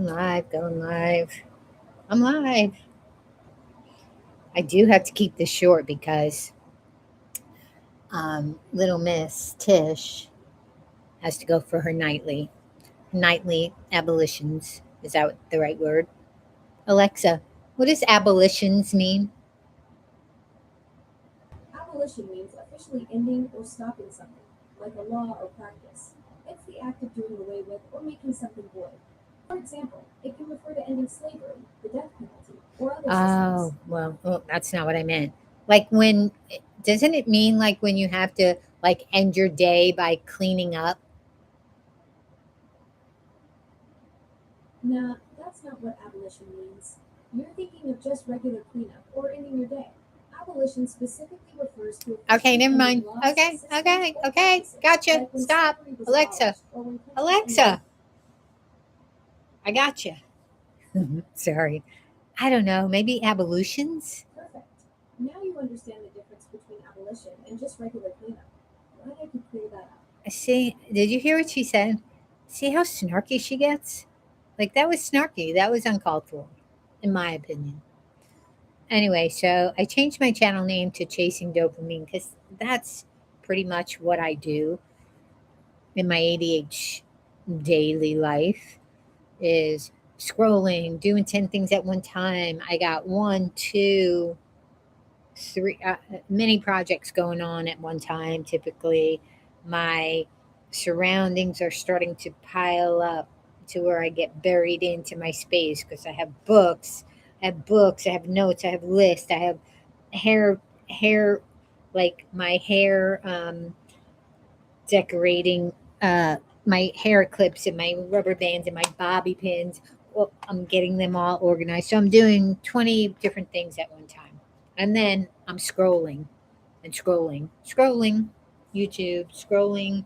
Going live, going live. I'm live. I do have to keep this short because little Miss Tish has to go for her nightly abolitions. Is that the right word? Alexa, what does abolitions mean? Abolition means officially ending or stopping something, like a law or practice. It's the act of doing away with or making something void. For example, it can refer to ending slavery, the death penalty, or other systems. Well, that's not what I meant. Like when, doesn't it mean like when you have to like end your day by cleaning up? Nah, that's not what abolition means. You're thinking of just regular cleanup or ending your day. Abolition specifically refers to Okay, officially never ending mind. laws, Okay, systems, okay, or okay. practices, Gotcha. like when Stop. slavery was Alexa, abolished or when countries ended. Alexa, I gotcha. Sorry. I don't know. Maybe abolitions? Perfect. Now you understand the difference between abolition and just regular cleanup. Glad I could clear that up. See, did you hear what she said? See how snarky she gets? Like, that was snarky. That was uncalled for, in my opinion. Anyway, so I changed my channel name to Chasing Dopamine because that's pretty much what I do in my ADH daily life is scrolling, doing 10 things at one time. I got one, two, three, many projects going on at one time. Typically, my surroundings are starting to pile up to where I get buried into my space because I have books, I have notes, I have lists, I have hair, like my hair decorating, uh, my hair clips and my rubber bands and my bobby pins. Well, I'm getting them all organized. So I'm doing 20 different things at one time. And then I'm scrolling and scrolling YouTube, scrolling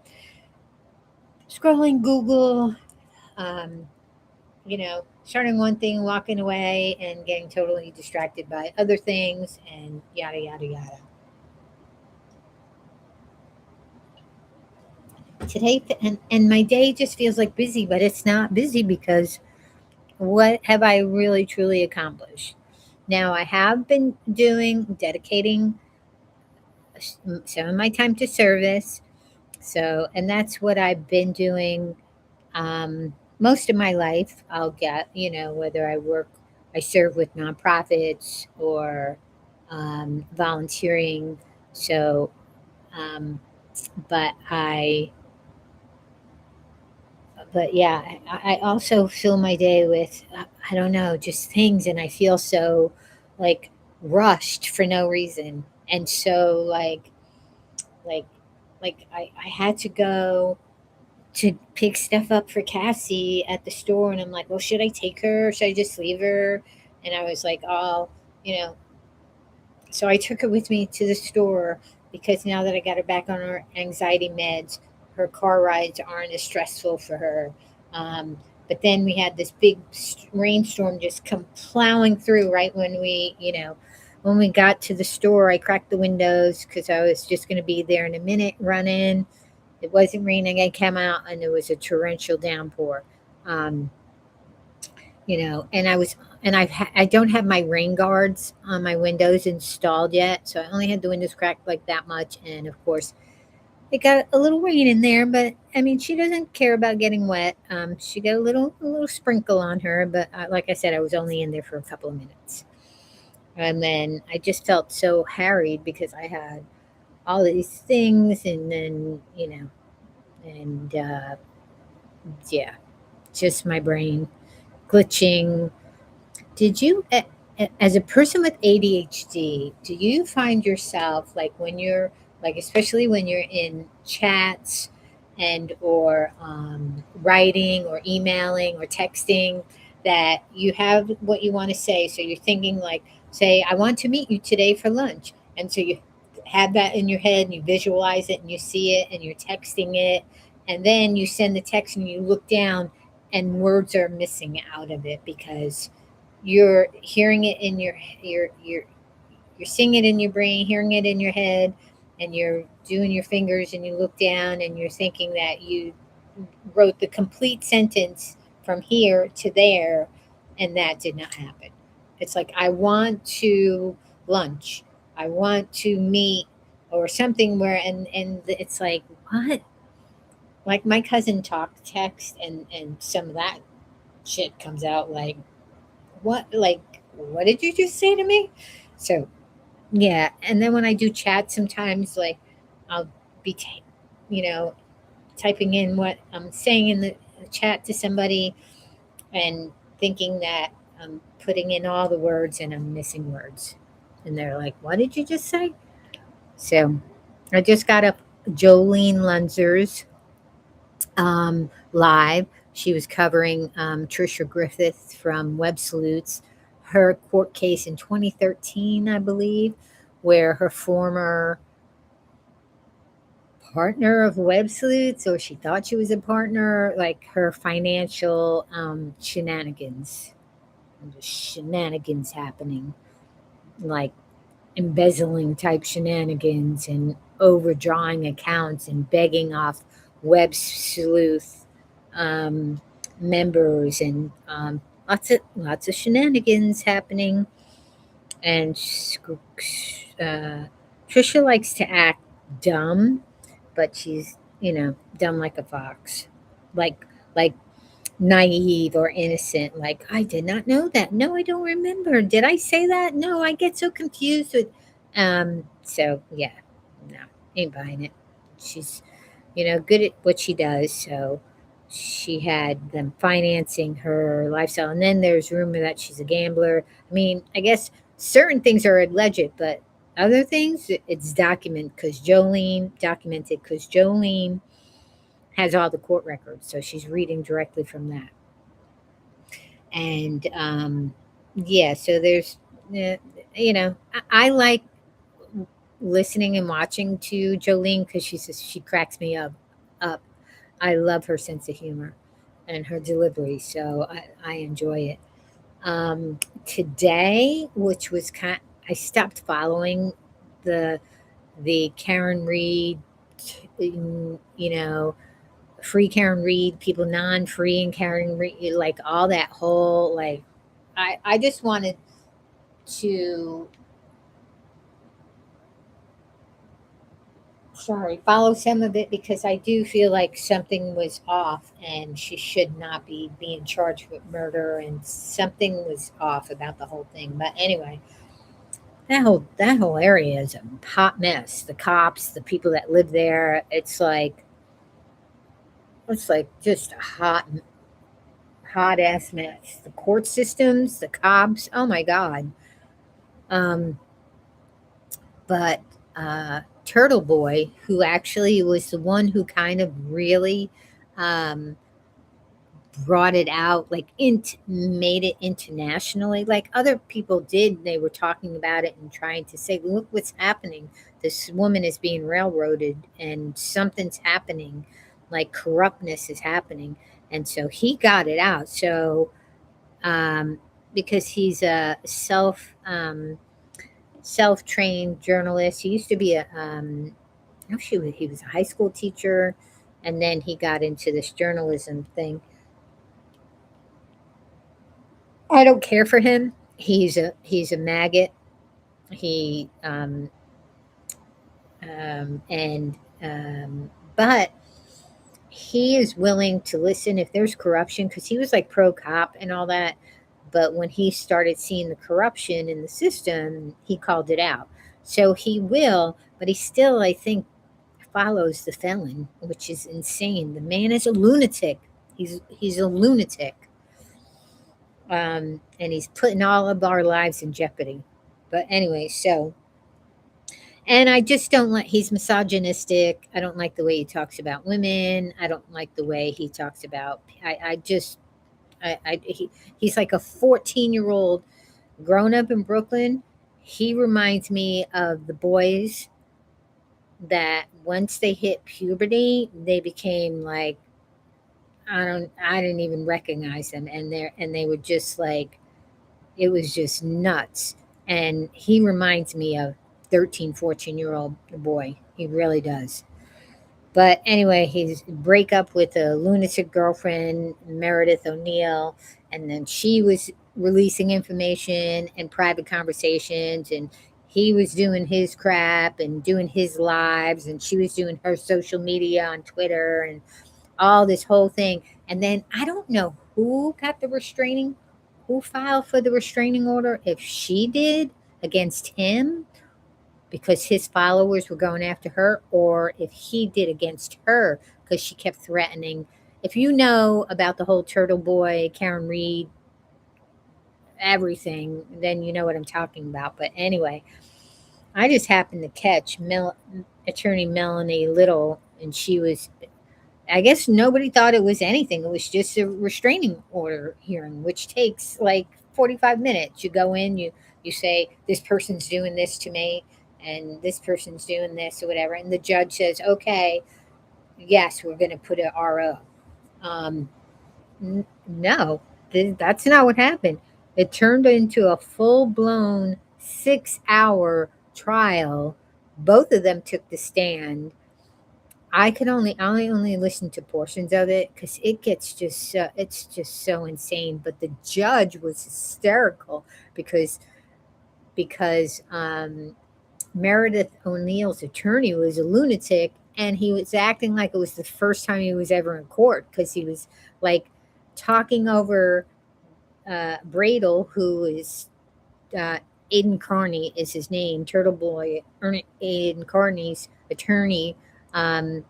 Google, um, starting one thing, walking away, and getting totally distracted by other things, and yada, yada, yada. Today, and my day just feels like busy, but it's not busy because what have I really truly accomplished? Now, I have been dedicating some of my time to service. So, and that's what I've been doing most of my life. I'll get, whether I serve with nonprofits or volunteering. So, um, but but yeah, I also fill my day with, I don't know, just things. And I feel so like rushed for no reason. And so like, I had to go to pick stuff up for Cassie at the store, and I'm like, well, should I take her or should I just leave her? And I was like, oh, you know, so I took her with me to the store because now that I got her back on her anxiety meds, her car rides aren't as stressful for her. Um, but then we had this big rainstorm just come plowing through right when we got to the store. I cracked the windows because I was just going to be there in a minute, run in. It wasn't raining. I came out and it was a torrential downpour. Um, and I don't have my rain guards on my windows installed yet, so I only had the windows cracked like that much, and of course it got a little rain in there. But I mean, she doesn't care about getting wet. She got a little sprinkle on her, but like I said, I was only in there for a couple of minutes, and then I just felt so harried because I had all these things, and then and yeah, just my brain glitching. Did you, as a person with ADHD, do you find yourself like when you're like, especially when you're in chats and or writing or emailing or texting, that you have what you want to say? So you're thinking like, say, I want to meet you today for lunch, and so you have that in your head and you visualize it and you see it and you're texting it, and then you send the text and you look down and words are missing out of it because you're hearing it in you're seeing it in your brain, hearing it in your head, and you're doing your fingers and you look down and you're thinking that you wrote the complete sentence from here to there, and that did not happen. It's like I want to lunch, I want to meet or something where and it's like what? Like my cousin talked text and some of that shit comes out like what did you just say to me? So yeah, and then when I do chat sometimes like I'll be you know typing in what I'm saying in the chat to somebody and thinking that I'm putting in all the words and I'm missing words. And they're like, "What did you just say?" So I just got up Jolene Lunzer's live. She was covering Trisha Griffith from Web Salutes, her court case in 2013, I believe, where her former partner of Web Salutes, or she thought she was a partner, like her financial shenanigans, shenanigans happening, like embezzling type shenanigans and overdrawing accounts and begging off web sleuth um, members and lots of shenanigans happening. And Trisha likes to act dumb, but she's dumb like a fox, like naive or innocent, like, "I did not know that. No, I don't remember. Did I say that? No, I get so confused with" so yeah, no, ain't buying it. She's, good at what she does, so she had them financing her lifestyle, and then there's rumor that she's a gambler. I mean, I guess certain things are alleged, but other things, it's documented because Jolene has all the court records, so she's reading directly from that. And yeah, so there's, uh, I like listening and watching to Jolene because she cracks me up. I love her sense of humor and her delivery, so I enjoy it. Today, which was I stopped following the Karen Reed, you know, free Karen Reed, people non-free and Karen Reed, like all that whole like I just wanted to follow some of it because I do feel like something was off and she should not be being charged with murder and something was off about the whole thing. But anyway, that whole area is a hot mess. The cops, the people that live there, it's like just a hot ass mess. The court systems, the cops, oh my god. Um, but Turtle Boy, who actually was the one who kind of really um, brought it out, like made it internationally, like other people did. They were talking about it and trying to say, "Look what's happening. This woman is being railroaded, and something's happening, like corruptness is happening." And so he got it out. So um, because he's a self-trained journalist. He used to be actually he was a high school teacher, and then he got into this journalism thing. I don't care for him. He's a maggot. He and but he is willing to listen if there's corruption because he was like pro cop and all that. But when he started seeing the corruption in the system, he called it out. So he will, but he still, I think, follows the felon, which is insane. The man is a lunatic. He's a lunatic, and he's putting all of our lives in jeopardy. But anyway, so and I just don't like. He's misogynistic. I don't like the way he talks about women. I don't like the way he talks about. I just he's like a 14-year-old grown up in Brooklyn. He reminds me of the boys that once they hit puberty, they became like I didn't even recognize them and they were just like it was just nuts. And he reminds me of 13, 14-year-old boy. He really does. But anyway, his breakup with a lunatic girlfriend, Meredith O'Neill, and then she was releasing information and private conversations, and he was doing his crap and doing his lives, and she was doing her social media on Twitter and all this whole thing. And then I don't know who got the restraining, who filed for the restraining order, if she did against him because his followers were going after her, or if he did against her because she kept threatening. If you know about the whole Turtle Boy, Karen Reed, everything, then you know what I'm talking about. But anyway, I just happened to catch attorney Melanie Little, and she was, I guess nobody thought it was anything. It was just a restraining order hearing, which takes like 45 minutes. You go in, you say this person's doing this to me and this person's doing this or whatever, and the judge says, "Okay, yes, we're going to put a RO." Um, no, that's not what happened. It turned into a full-blown 6-hour trial. Both of them took the stand. I only listen to portions of it because it gets just so, it's just so insane. But the judge was hysterical because because Meredith O'Neill's attorney was a lunatic, and he was acting like it was the first time he was ever in court because he was like talking over Bradle, who is uh, Aiden Carney is his name, Turtle Boy, Aiden Carney's attorney. Um,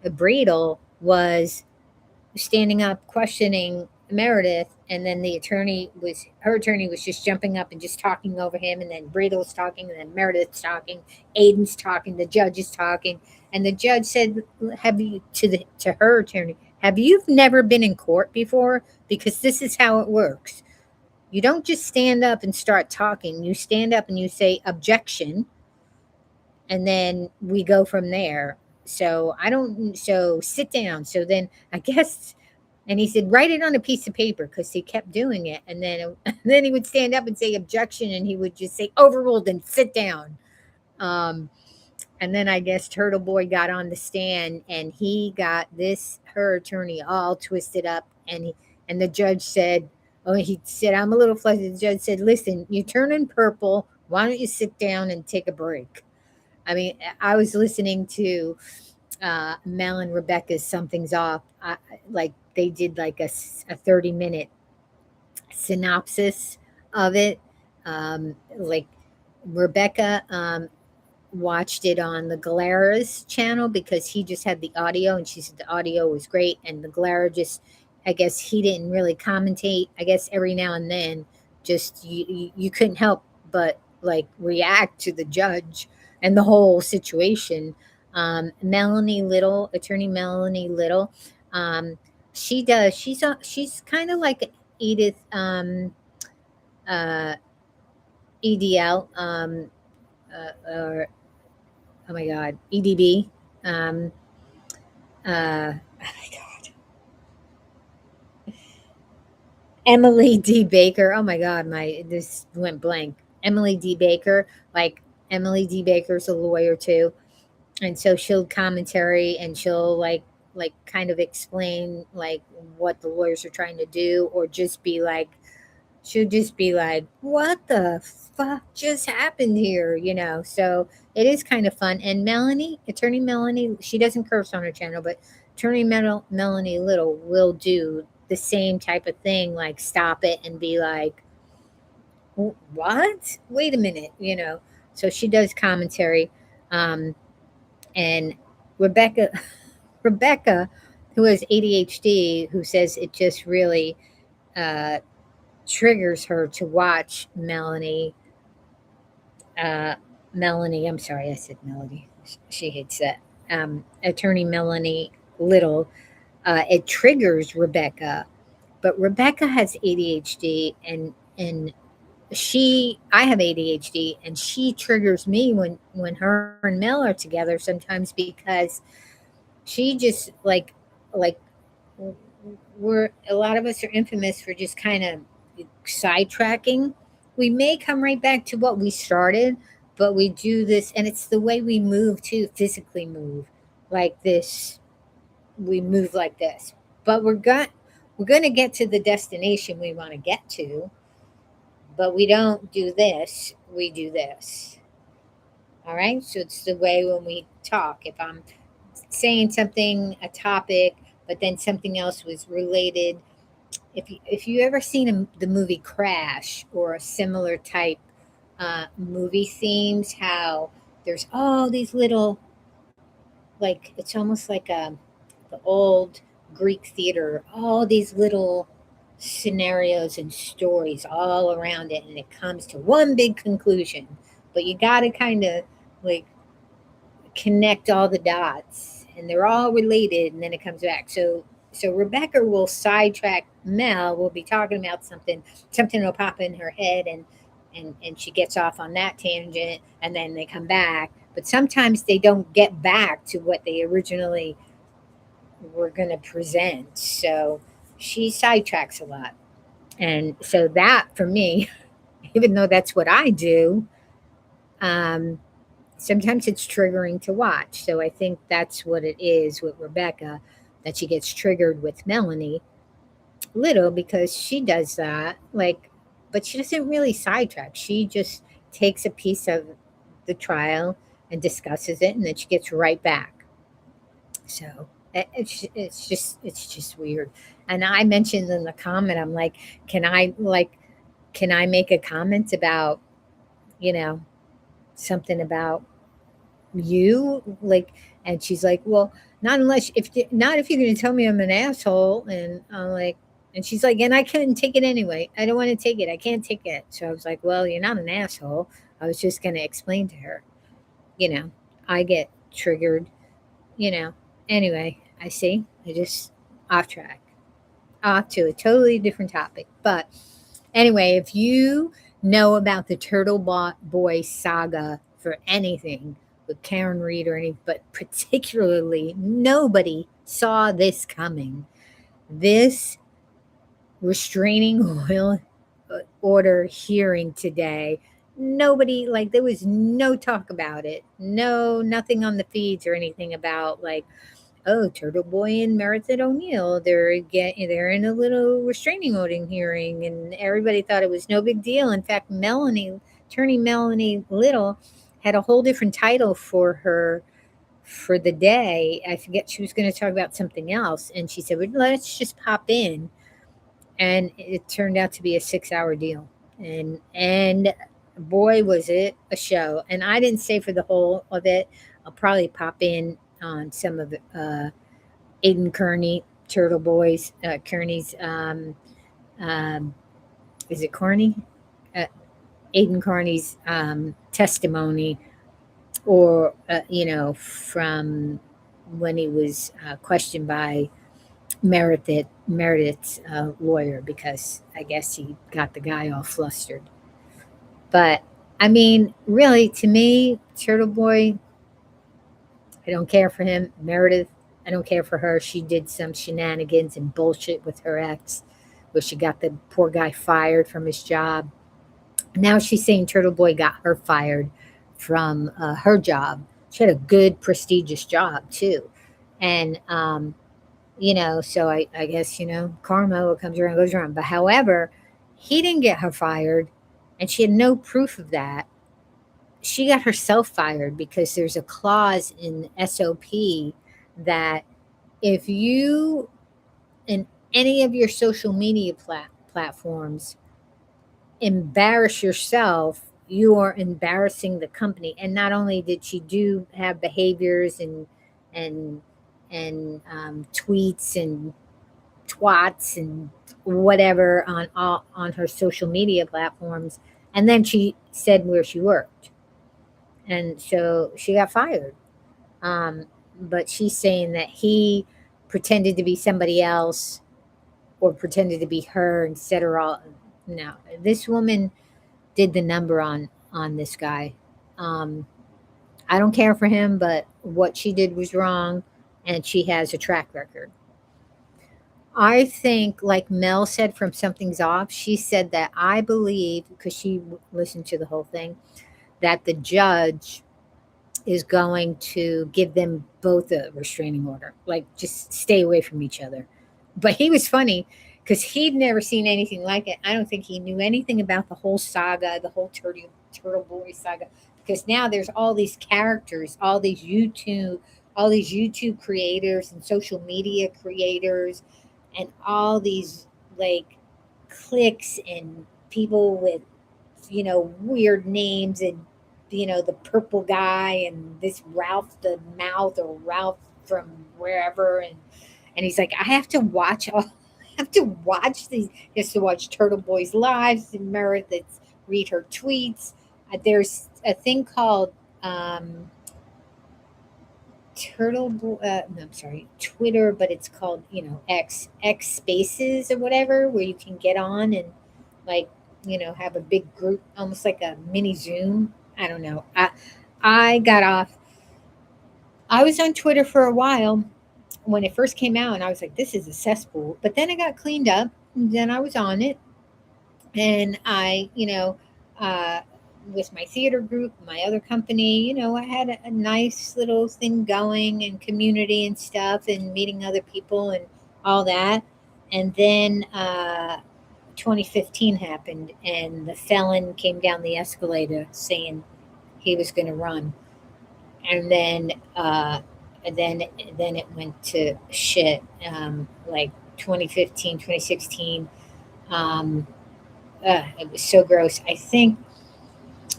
Bradle was standing up questioning Meredith, and then her attorney was just jumping up and just talking over him, and then Bradle's talking, and then Meredith's talking, Aiden's talking, the judge is talking, and the judge said, "Have you to her attorney? Have you never been in court before? Because this is how it works. You don't just stand up and start talking. You stand up and you say objection, and then we go from there. So I don't. So sit down. So then I guess." And he said, "Write it on a piece of paper," because he kept doing it. And then, then he would stand up and say objection, and he would just say overruled and sit down. Um, and then I guess Turtle Boy got on the stand, and he got this her attorney all twisted up, and the judge said, "Oh," he said, "I'm a little flustered." The judge said, "Listen, you're turning purple. Why don't you sit down and take a break?" I mean, I was listening to Mel and Rebecca's "Something's Off." Like they did like a 30-minute synopsis of it. Like Rebecca watched it on the Galera's channel because he just had the audio, and she said the audio was great, and the Galera just, I guess he didn't really commentate. I guess every now and then, just you couldn't help but like react to the judge and the whole situation. Melanie Little, attorney Melanie Little, um, she does. She's kind of like Edith uh, EDL. Or oh my God, EDB. Um, oh my God, Emily D. Baker. Oh my God, my this went blank. Emily D. Baker. Like Emily D. Baker's a lawyer too, and so she'll commentary and she'll like kind of explain like what the lawyers are trying to do, or just be like she'll just be like, "What the fuck just happened here?" So it is kind of fun. And attorney Melanie, she doesn't curse on her channel, but Melanie Little will do the same type of thing, like stop it and be like, "What? Wait a minute," So she does commentary. Um, and Rebecca, Rebecca, who has ADHD, who says it just really uh, triggers her to watch uh, Melanie, I'm sorry, I said Melody. She hates that. Attorney Melanie Little. It triggers Rebecca, but Rebecca has ADHD, and I have ADHD, and she triggers me when her and Mel are together sometimes because she just like we're a lot of us are infamous for just kind of sidetracking. We may come right back to what we started, but we do this, and it's the way we move too, physically move. like this, we move like this. But we're going to get to the destination we want to get to, but we don't do this, we do this. All right? So it's the way when we talk. If I'm saying something, a topic, but then something else was related. If you ever seen the movie Crash or a similar type movie themes, how there's all these little, like it's almost like the old Greek theater, all these little scenarios and stories all around it, and it comes to one big conclusion. But you got to kind of like connect all the dots, and they're all related, and then it comes back. So Rebecca will sidetrack Mel. Will be talking about something. Something will pop in her head, and she gets off on that tangent, and then they come back. But sometimes they don't get back to what they originally were going to present. So she sidetracks a lot. And so that for me, even though that's what I do, um, sometimes it's triggering to watch. So I think that's what it is with Rebecca, that she gets triggered with Melanie little because she does that. Like, but she doesn't really sidetrack. She just takes a piece of the trial and discusses it, and then she gets right back. So it's just weird. And I mentioned in the comment, I'm like, can I make a comment about, you know, something about you, like, and she's like, well, not unless not if you're going to tell me I'm an asshole. And I'm like, and she's like, and I couldn't take it anyway. I don't want to take it. I can't take it. So I was like, well, you're not an asshole. I was just going to explain to her, you know, I get triggered, you know. Anyway, I see, I just off track, off to a totally different topic. But anyway, if you know about the Boy saga for anything with Karen Reed or any, but particularly nobody saw this coming. This restraining order hearing today, nobody, like, there was no talk about it. No, nothing on the feeds or anything about, like, oh, Turtle Boy and Meredith O'Neill, they're in a little restraining order hearing, and everybody thought it was no big deal. In fact, Attorney Melanie Little, had a whole different title for her for the day. I forget, she was going to talk about something else, and she said, well, let's just pop in, and it turned out to be a 6 hour deal, and boy was it a show. And I didn't stay for the whole of it. I'll probably pop in on some of Aiden Kearney, Turtle Boys, Kearney's, um, is it Kearney? Uh, Aiden Kearney's testimony, or, from when he was questioned by Meredith's lawyer, because I guess he got the guy all flustered. But I mean, really, to me, Turtle Boy, I don't care for him. Meredith, I don't care for her. She did some shenanigans and bullshit with her ex, where she got the poor guy fired from his job. Now she's saying Turtle Boy got her fired from her job. She had a good, prestigious job too, and so I guess, karma, what comes around goes around. But however, he didn't get her fired, and she had no proof of that. She got herself fired because there's a clause in SOP that if you, in any of your social media platforms, embarrass yourself, you are embarrassing the company. And not only did she do have behaviors and tweets and twats and whatever on her social media platforms, and then she said where she worked, and so she got fired. Um, but she's saying that he pretended to be somebody else, or pretended to be her and said her all. No, this woman did the number on this guy. Um, I don't care for him, but what she did was wrong, and she has a track record. I think, like Mel said from Something's Off, she said that I believe, because she listened to the whole thing, that the judge is going to give them both a restraining order, like just stay away from each other. But he was funny because he'd never seen anything like it. I don't think he knew anything about the whole saga, the whole Turtle Boy saga, because now there's all these characters, all these YouTube creators and social media creators, and all these like cliques and people with weird names, and the purple guy and this Ralph the Mouth, or Ralph from wherever, and he's like, I have to watch all I have to watch these. He has to watch Turtle Boy's lives and Meredith read her tweets. There's a thing called Turtle Boy. No, I'm sorry, Twitter, but it's called X Spaces or whatever, where you can get on and like have a big group, almost like a mini Zoom. I don't know. I got off. I was on Twitter for a while when it first came out, and I was like, "This is a cesspool." But then I got cleaned up. And then I was on it, and uh, with my theater group, my other company, I had a nice little thing going, and community and stuff, and meeting other people and all that. And then 2015 happened, and the felon came down the escalator saying he was going to run, and then it went to shit. Like 2015, 2016. Um, it was so gross. I think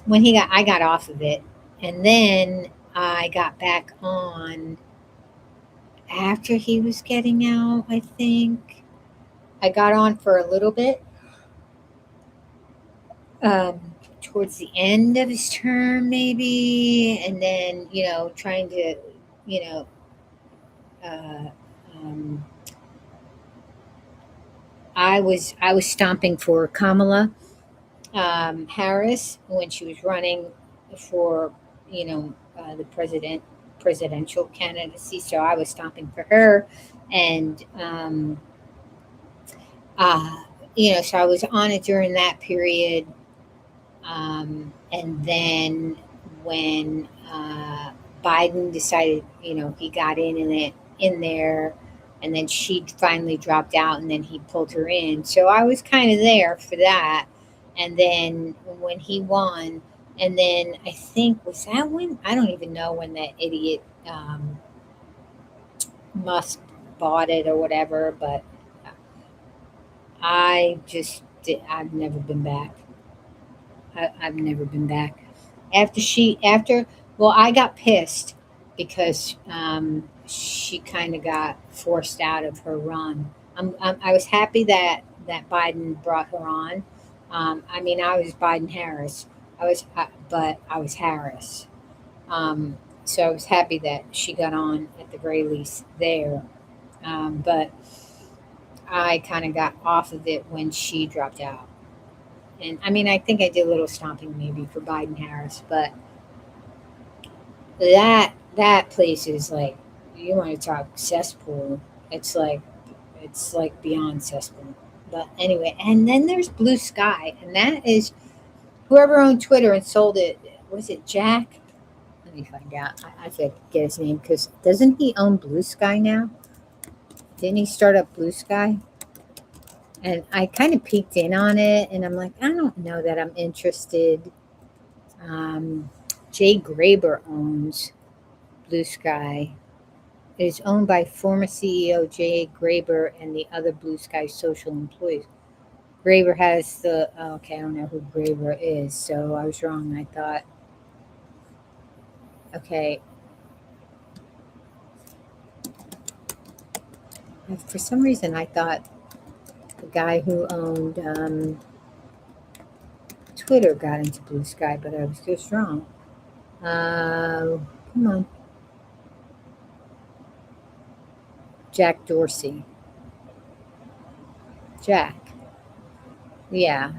I got off of it, and then I got back on after he was getting out. I think I got on for a little bit, um, towards the end of his term, maybe, and then trying to, you know, uh, um, I was stomping for Kamala Harris when she was running for the presidential candidacy. So I was stomping for her, and uh, so I was on it during that period. And then when Biden decided, he got in there, and then she finally dropped out, and then he pulled her in. So I was kind of there for that. And then when he won, and then I think, was that when, I don't even know when that idiot Musk bought it or whatever, but I've never been back. I've never been back. Well, I got pissed because she kind of got forced out of her run. I was happy that Biden brought her on. I mean, I was Biden Harris. But I was Harris. So I was happy that she got on at the very least there. But I kind of got off of it when she dropped out. And I mean, I think I did a little stomping maybe for Biden Harris, but that place is like, you want to talk cesspool. It's like it's like beyond cesspool. But anyway, and then there's Blue Sky, and that is whoever owned Twitter and sold it. Was it Jack? Let me find out. I forget his name, because doesn't he own Blue Sky now? Didn't he start up Blue Sky? And I kind of peeked in on it, and I'm like, I don't know that I'm interested. Um, Jay Graber owns Blue Sky. It is owned by former CEO Jay Graber and the other Blue Sky social employees. Graber has okay, I don't know who Graber is, so I was wrong. I thought, okay, for some reason I thought the guy who owned Twitter got into Blue Sky, but I was just wrong. Come on. Jack Dorsey. Jack. Yeah.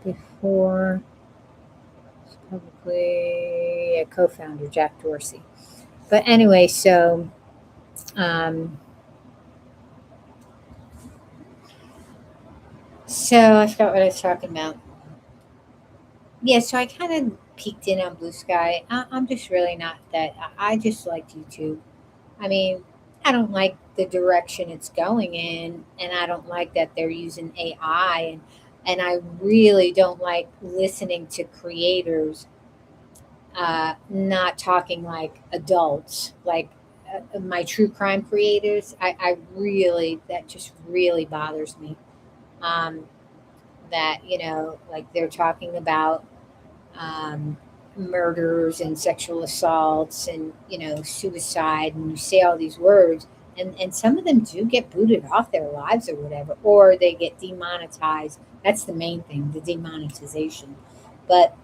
Before, probably a co-founder, Jack Dorsey. But anyway, um, so I forgot what I was talking about. Yeah, so I kind of peeked in on Blue Sky. I'm just really not that. I just liked YouTube. I mean, I don't like the direction it's going in, and I don't like that they're using AI, and I really don't like listening to creators not talking like adults, like my true crime creators. I really that just really bothers me. Um, that like they're talking about um, murders and sexual assaults and suicide, and you say all these words, and some of them do get booted off their lives or whatever, or they get demonetized. That's the main thing, the demonetization. But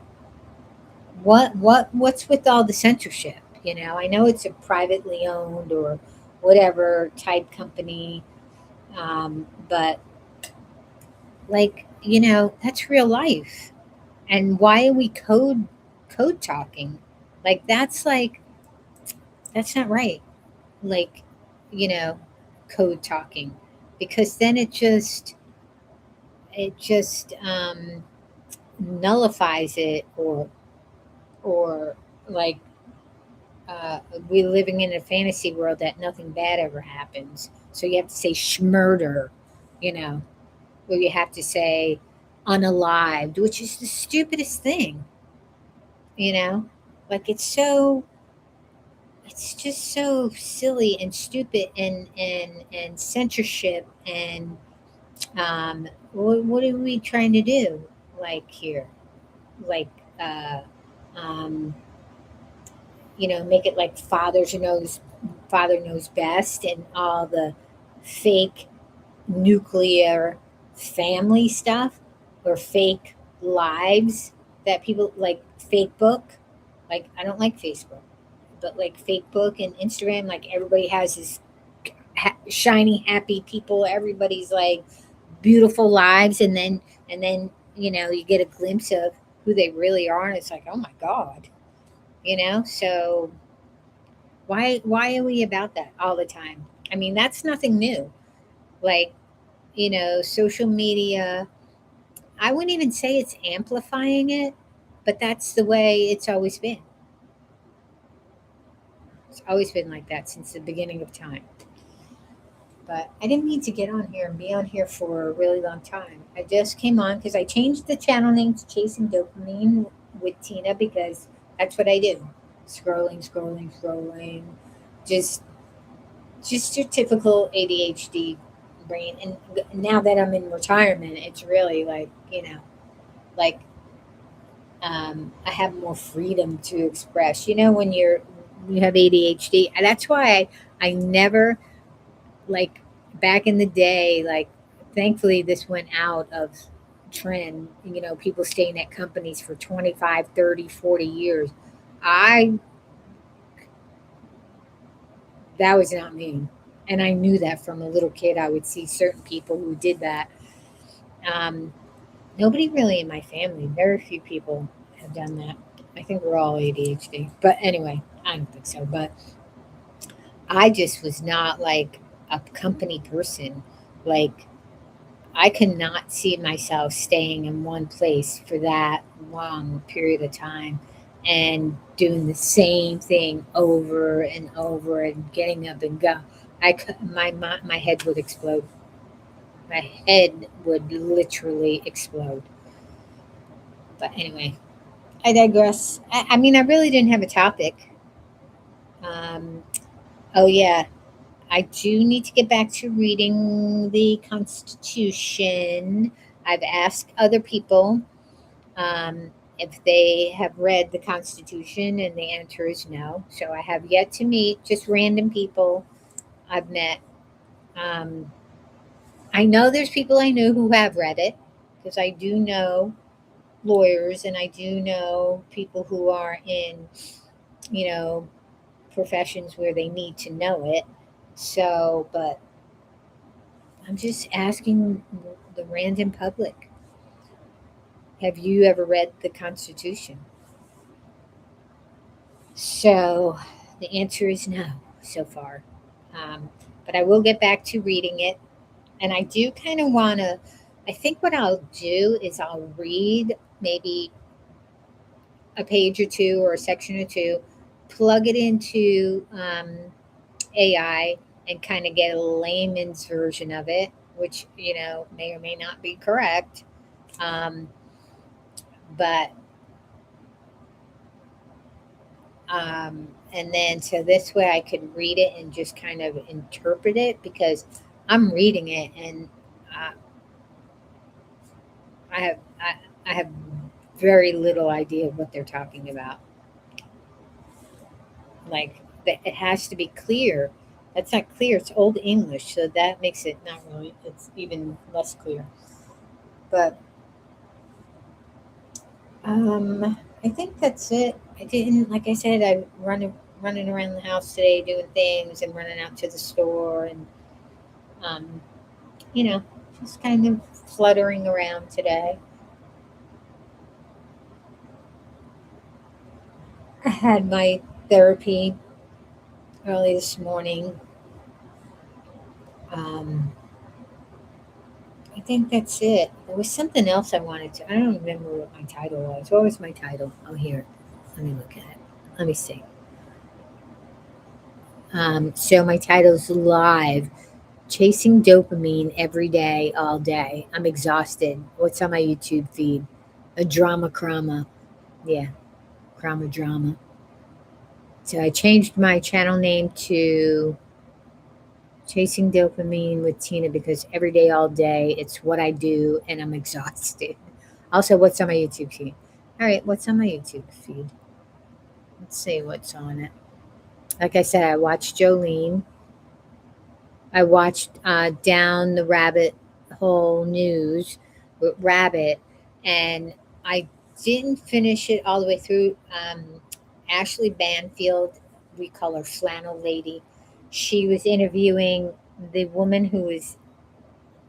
what's with all the censorship? I know it's a privately owned or whatever type company, but like that's real life. And why are we code talking? Like that's not right. Like, you know, code talking, because then it just nullifies it, or like we're living in a fantasy world that nothing bad ever happens. So you have to say schmurder, you know, or you have to say unalived, which is the stupidest thing, you know? Like it's just so silly and stupid, and censorship, and what are we trying to do, like here, like uh um make it like father knows best, and all the fake nuclear family stuff, or fake lives that people like, fake book. Like, I don't like Facebook, but like fake book and Instagram, like everybody has this shiny happy people, everybody's like beautiful lives, and then you get a glimpse of who they really are, and it's like, oh my god. So why are we about that all the time? I mean, that's nothing new. Like, social media, I wouldn't even say it's amplifying it, but that's the way it's always been. It's always been like that since the beginning of time. But I didn't mean to get on here and be on here for a really long time. I just came on because I changed the channel name to Chasing Dopamine with Tina, because that's what I do. Scrolling, scrolling, scrolling. Just just your typical ADHD brain. And now that I'm in retirement, it's really like I have more freedom to express. When you have ADHD, and that's why I never, like, back in the day, like, thankfully this went out of trend. People staying at companies for 25, 30, 40 years. I That was not me, and I knew that from a little kid. I would see certain people who did that. um, Nobody really in my family, very few people have done that. I think we're all ADHD, but anyway, I don't think so. But I just was not like a company person. Like, I could not see myself staying in one place for that long period of time and doing the same thing over and over and getting up and go. My head would explode. My head would literally explode. But anyway, I digress. I mean, I really didn't have a topic. Um, oh yeah, I do need to get back to reading the Constitution. I've asked other people if they have read the Constitution, and the answer is no. So I have yet to meet just random people I've met. Um, I know there's people I know who have read it, because I do know lawyers, and I do know people who are in, you know, professions where they need to know it. So, but I'm just asking the random public, have you ever read the Constitution? So the answer is no so far. Um, but I will get back to reading it. And I do kind of want to, I think what I'll do is I'll read maybe a page or two or a section or two, plug it into AI, and kind of get a layman's version of it, which may or may not be correct. Um, but and then so this way I could read it and just kind of interpret it, because I'm reading it and uh, I have very little idea of what they're talking about. Like it has to be clear. That's not clear. It's old English, so that makes it not really. It's even less clear. But I think that's it. I didn't, like I said, I running around the house today doing things and running out to the store and um, you know just kind of fluttering around today. I had my therapy early this morning. Um, I think that's it. There was something else I wanted to. I don't remember what my title was. What was my title? Oh, here. Let me look at it. Let me see. So my title's Live: Chasing Dopamine Every Day, All Day. I'm exhausted. What's on my YouTube feed? A drama, Crama. Yeah, Crama drama. So I changed my channel name to Chasing Dopamine with Tina, because every day, all day, it's what I do, and I'm exhausted. Also, what's on my YouTube feed? All right, what's on my YouTube feed? Let's see what's on it. Like I said, I watched Jolene. I watched Down the Rabbit Hole News with Rabbit, and I didn't finish it all the way through. Ashley Banfield, we call her Flannel Lady. She was interviewing the woman who was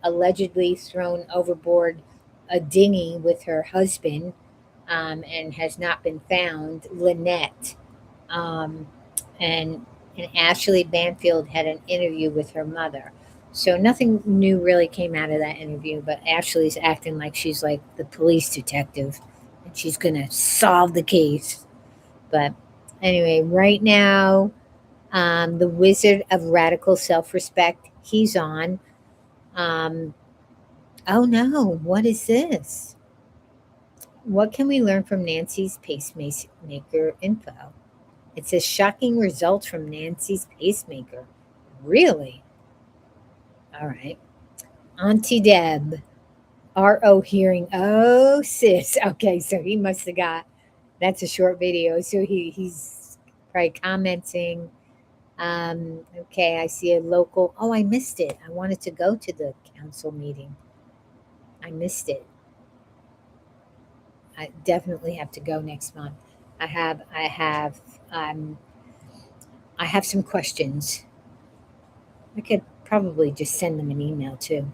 allegedly thrown overboard a dinghy with her husband, and has not been found, Lynette. Um, and, and Ashley Banfield had an interview with her mother. So nothing new really came out of that interview, but Ashley's acting like she's like the police detective and she's going to solve the case. But anyway, right now, the Wizard of Radical Self Respect, he's on. Um, oh no, what is this? What can we learn from Nancy's pacemaker info? It says shocking results from Nancy's pacemaker. Really? All right. Auntie Deb, RO hearing. Oh, sis. Okay, so he must have got. That's a short video, so he's probably commenting. Okay, I see a local. Oh, I missed it. I wanted to go to the council meeting. I missed it. I definitely have to go next month. Um, I have some questions. I could probably just send them an email too.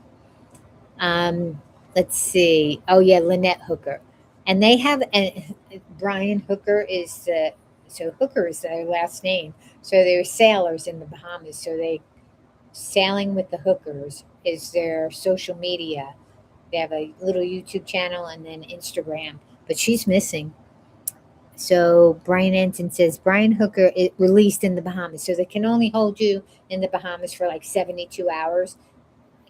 Um, let's see. Oh yeah, Lynette Hooker, and they have and Brian Hooker is so Hooker is their last name. So they're sailors in the Bahamas. So they sailing with the Hookers is their social media. They have a little YouTube channel and then Instagram. But she's missing. So Brian Enton says Brian Hooker released in the Bahamas. So they can only hold you in the Bahamas for like 72 hours.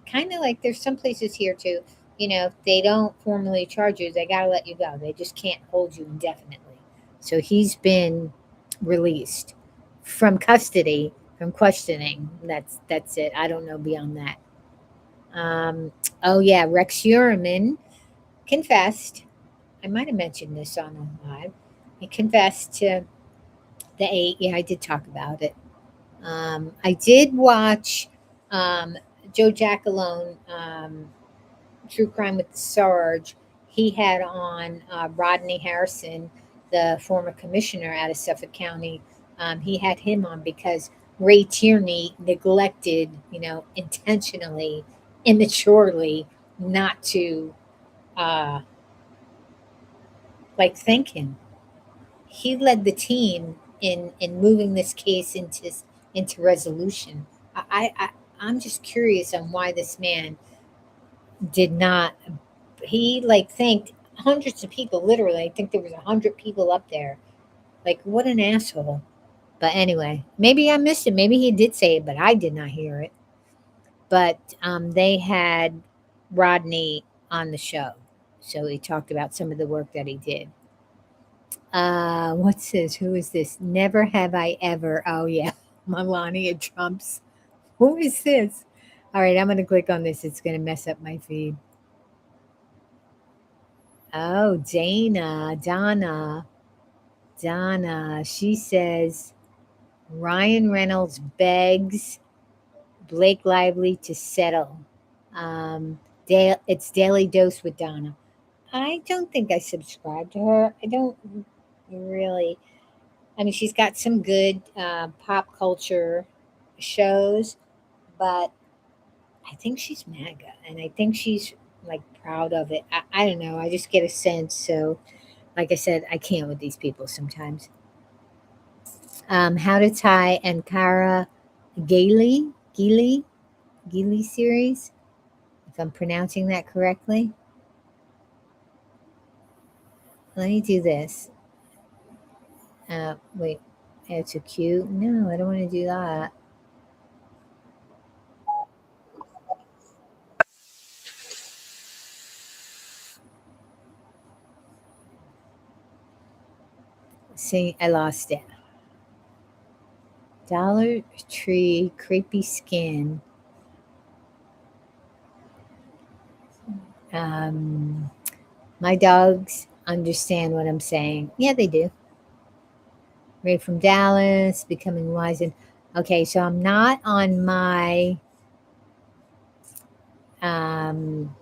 Kind of like there's some places here too. If they don't formally charge you, they gotta let you go. They just can't hold you indefinitely. So he's been released from custody, from questioning. That's it. I don't know beyond that. Um, oh yeah, Rex Uriman confessed. I might have mentioned this on a live. He confessed to the eight. Yeah, I did talk about it. I did watch um, Joe Jackalone, True Crime with the Sarge. He had on Rodney Harrison, the former commissioner out of Suffolk County. He had him on because Ray Tierney neglected, intentionally, immaturely, not to uh, thank him. He led the team in moving this case into resolution. I'm just curious on why this man did not. He thanked. hundreds of people, literally. I think there was 100 people up there. Like, what an asshole. But anyway, maybe I missed it. Maybe he did say it, but I did not hear it. But they had Rodney on the show. So he talked about some of the work that he did. What's this? Who is this? Never have I ever. Oh, yeah. Melania Trump's. Who is this? All right, I'm going to click on this. It's going to mess up my feed. Oh, Donna. She says Ryan Reynolds begs Blake Lively to settle. It's Daily Dose with Donna. I don't think I subscribe to her. I don't really. I mean, she's got some good pop culture shows, but I think she's MAGA, and I think she's like proud of it. I don't know. I just get a sense. So, like I said, I can't with these people sometimes. How to Tie and Cara Geely series, if I'm pronouncing that correctly. Let me do this. Wait, add to queue. No, I don't want to do that. See, I lost it. Dollar Tree creepy skin. Um, my dogs understand what I'm saying. Yeah, they do. Ray from Dallas, becoming wise and okay. So I'm not on my um,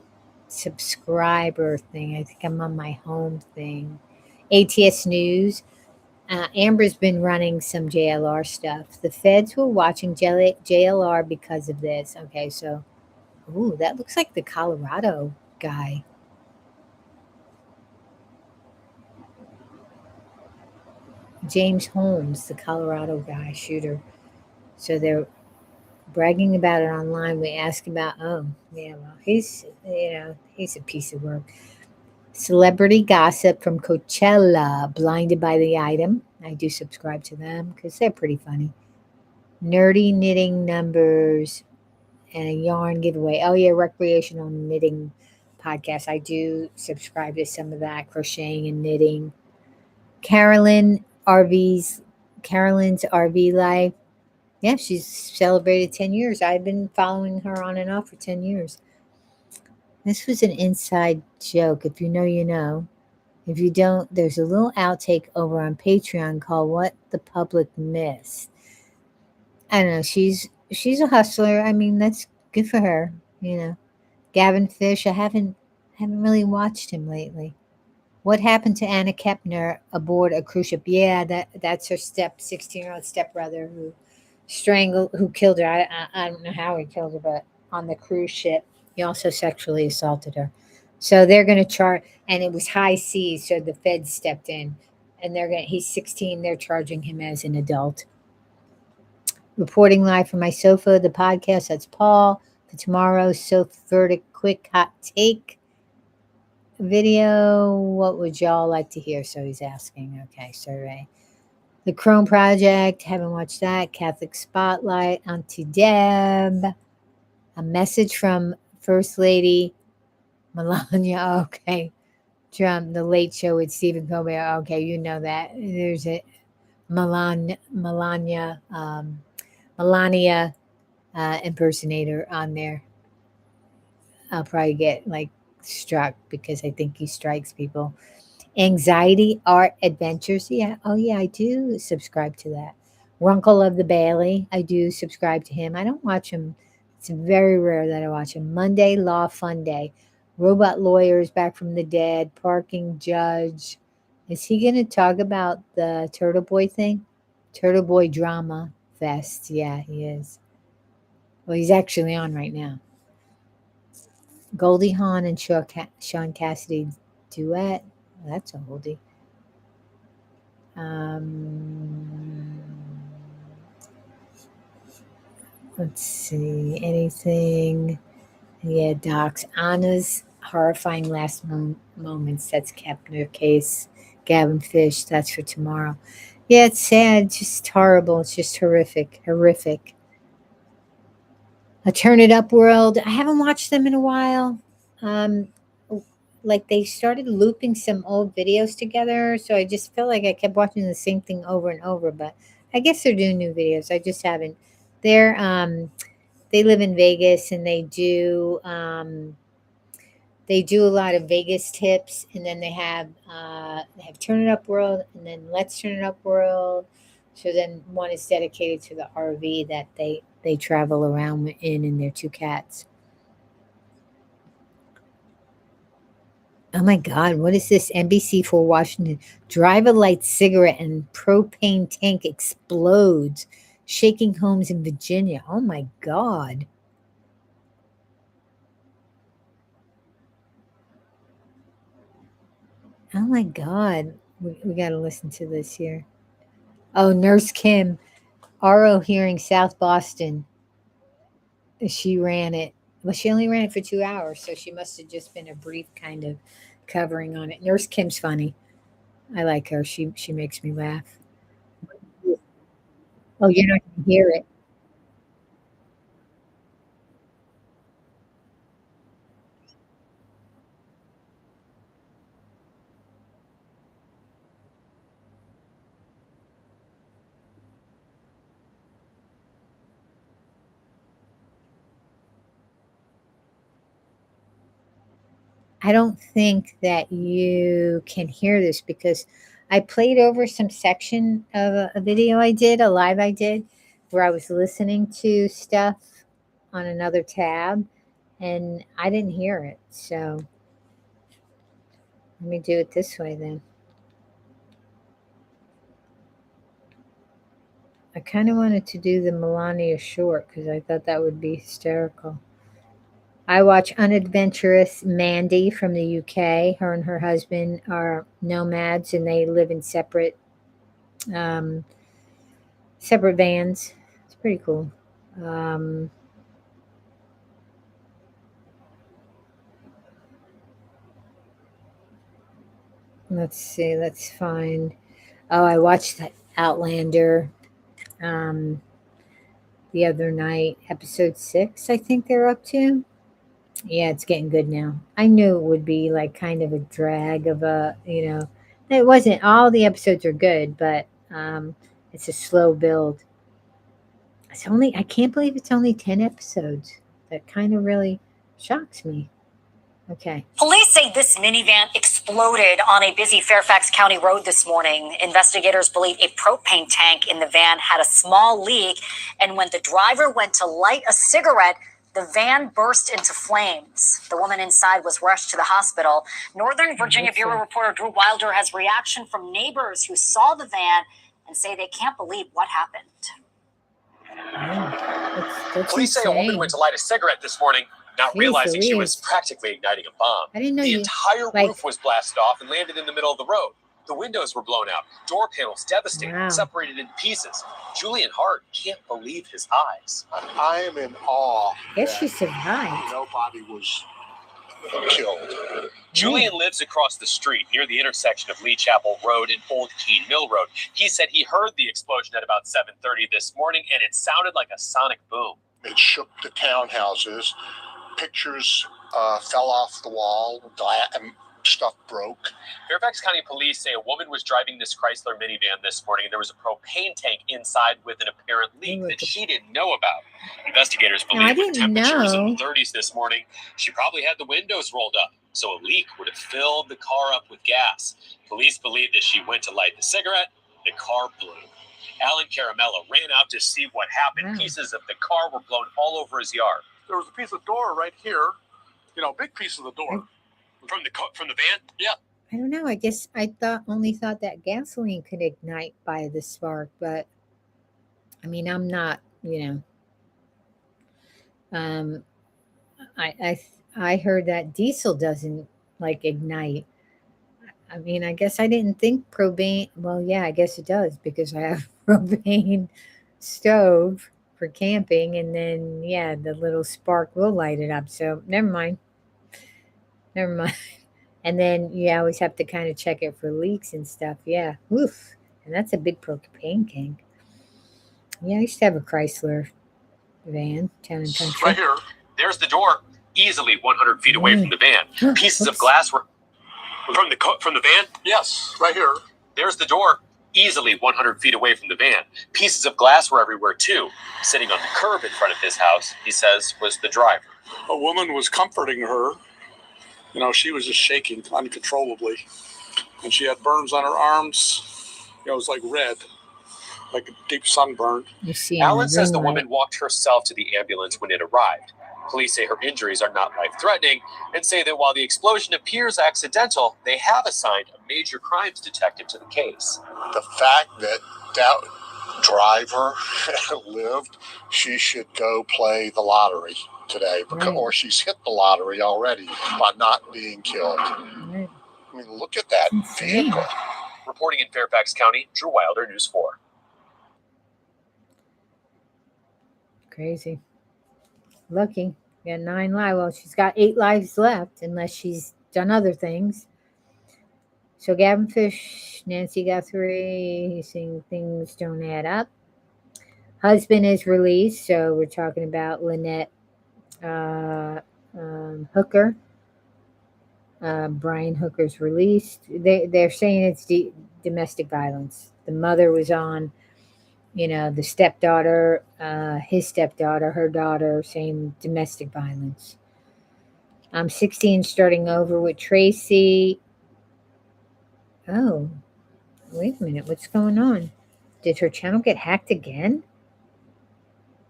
subscriber thing. I think I'm on my home thing. ATS News. Amber's been running some JLR stuff. The feds were watching JLR because of this. Okay, so, ooh, that looks like the Colorado guy. James Holmes, the Colorado guy, shooter. So they're bragging about it online. We ask about, oh, yeah, well, he's a piece of work. Celebrity gossip from Coachella, blinded by the item. I do subscribe to them because they're pretty funny. Nerdy knitting numbers and a yarn giveaway. Oh yeah, recreational knitting podcast. I do subscribe to some of that crocheting and knitting. Carolyn RV's Carolyn's RV life. Yeah, she's celebrated 10 years. I've been following her on and off for 10 years. This was an inside joke. If you know, you know. If you don't, there's a little outtake over on Patreon called "What the Public Missed." I don't know. She's a hustler. I mean, that's good for her. You know, Gavin Fish. I haven't really watched him lately. What happened to Anna Kepner aboard a cruise ship? Yeah, that's her 16-year-old stepbrother who killed her. I don't know how he killed her, but on the cruise ship, he also sexually assaulted her. So they're going to charge, and it was high seas, so the feds stepped in, and he's 16. They're charging him as an adult. Reporting live from my sofa, the podcast. That's Paul. For tomorrow's sofa verdict, quick hot take video. What would y'all like to hear? So he's asking. Okay, survey. The Chrome Project. Haven't watched that. Catholic Spotlight. Auntie Deb. A message from First Lady Melania. Okay. Trump. The Late Show with Stephen Colbert. Okay, you know that. There's a Melania impersonator on there. I'll probably get like struck because I think he strikes people. Anxiety Art Adventures. Yeah. Oh, yeah, I do subscribe to that. Runkle of the Bailey. I do subscribe to him. I don't watch him. It's very rare that I watch him. Monday Law Fun Day. Robot Lawyers Back from the Dead. Parking Judge. Is he going to talk about the Turtle Boy thing? Turtle Boy Drama Fest. Yeah, he is. Well, he's actually on right now. Goldie Hawn and Sean Cassidy duet. That's a oldie. Um, let's see. Anything? Yeah, Docs. Anna's horrifying moments. That's Kepner case. Gavin Fish. That's for tomorrow. Yeah, it's sad. It's just horrible. It's just horrific. Horrific. A Turn It Up World. I haven't watched them in a while. Um, like they started looping some old videos together, so I just felt like I kept watching the same thing over and over. But I guess they're doing new videos. I just haven't. They're they live in Vegas and they do a lot of Vegas tips, and then they have Turn It Up World, and then Let's Turn It Up World. So then one is dedicated to the RV that they travel around in, and their two cats. Oh my God, what is this? NBC4 Washington. Driver lights cigarette and propane tank explodes, shaking homes in Virginia. Oh my God. Oh my God. We got to listen to this here. Oh, Nurse Kim, RO hearing South Boston. She ran it. Well, she only ran it for 2 hours, so she must have just been a brief kind of covering on it. Nurse Kim's funny. I like her. She makes me laugh. Oh, you're not going to hear it. I don't think that you can hear this because I played over some section of a video I did, a live I did, where I was listening to stuff on another tab and I didn't hear it. So let me do it this way then. I kind of wanted to do the Melania short because I thought that would be hysterical. I watch Unadventurous Mandy from the UK. Her and her husband are nomads and they live in um, separate vans. It's pretty cool. Um, let's see. Let's find. Oh, I watched that Outlander um, the other night. Episode 6, I think they're up to. Yeah, it's getting good now. I knew it would be like kind of a drag of a. It wasn't. All the episodes are good, but it's a slow build. I can't believe it's only 10 episodes. That kind of really shocks me. Okay. Police say this minivan exploded on a busy Fairfax County road this morning. Investigators believe a propane tank in the van had a small leak, and when the driver went to light a cigarette, the van burst into flames. The woman inside was rushed to the hospital. Northern Virginia Bureau reporter Drew Wilder has reaction from neighbors who saw the van and say they can't believe what happened. That's Police say a woman went to light a cigarette this morning, not realizing she was practically igniting a bomb. I didn't know the entire roof was blasted off and landed in the middle of the road. The windows were blown out, door panels devastated, separated into pieces. Julian Hart can't believe his eyes. I am in awe. Guess she survived. Nobody was killed. Julian lives across the street near the intersection of Lee Chapel Road and Old Keene Mill Road. He said he heard the explosion at about 7:30 this morning, and it sounded like a sonic boom. It shook the townhouses. Pictures fell off the wall. Stuff broke. Fairfax County Police say a woman was driving this Chrysler minivan this morning, and there was a propane tank inside with an apparent leak that she didn't know about. Investigators believe with temperatures in the 30s this morning, she probably had the windows rolled up, so a leak would have filled the car up with gas. Police believe that she went to light the cigarette. The car blew. Alan Caramella ran out to see what happened. Pieces of the car were blown all over his yard. There was a piece of door right here. Big piece of the door. From the van? Yeah. I don't know. I guess I only thought that gasoline could ignite by the spark, but I mean, I'm not, Um, I heard that diesel doesn't like ignite. I mean, I guess I didn't think propane. Well, yeah, I guess it does because I have propane stove for camping, and then yeah, the little spark will light it up. So never mind. Never mind. And then you always have to kind of check it for leaks and stuff. Yeah. Oof. And that's a big propane tank. Yeah, I used to have a Chrysler van, town and country. Right here. There's the door, easily 100 feet away from the van. Pieces of glass were from the van. Yes, right here. There's the door, easily 100 feet away from the van. Pieces of glass were everywhere too. Sitting on the curb in front of his house, he says, was the driver. A woman was comforting her. You know, she was just shaking uncontrollably, and she had burns on her arms. You know, it was like red, like a deep sunburn. Alan says the woman walked herself to the ambulance when it arrived. Police say her injuries are not life-threatening and say that while the explosion appears accidental, they have assigned a major crimes detective to the case. The fact that that driver lived, she should go play the lottery today, because, or she's hit the lottery already by not being killed. I mean, look at that vehicle. Reporting in Fairfax County, Drew Wilder, News 4. Crazy. Lucky. Got 9 lives. Well, she's got 8 lives left, unless she's done other things. So Gavin Fish, Nancy Guthrie, he's saying things don't add up. Husband is released, so we're talking about Lynette Hooker. Brian Hooker's released. They're saying it's domestic violence. The mother was on, the stepdaughter, his stepdaughter, her daughter, saying domestic violence. 16 starting over with Tracy. Oh, wait a minute. What's going on? Did her channel get hacked again?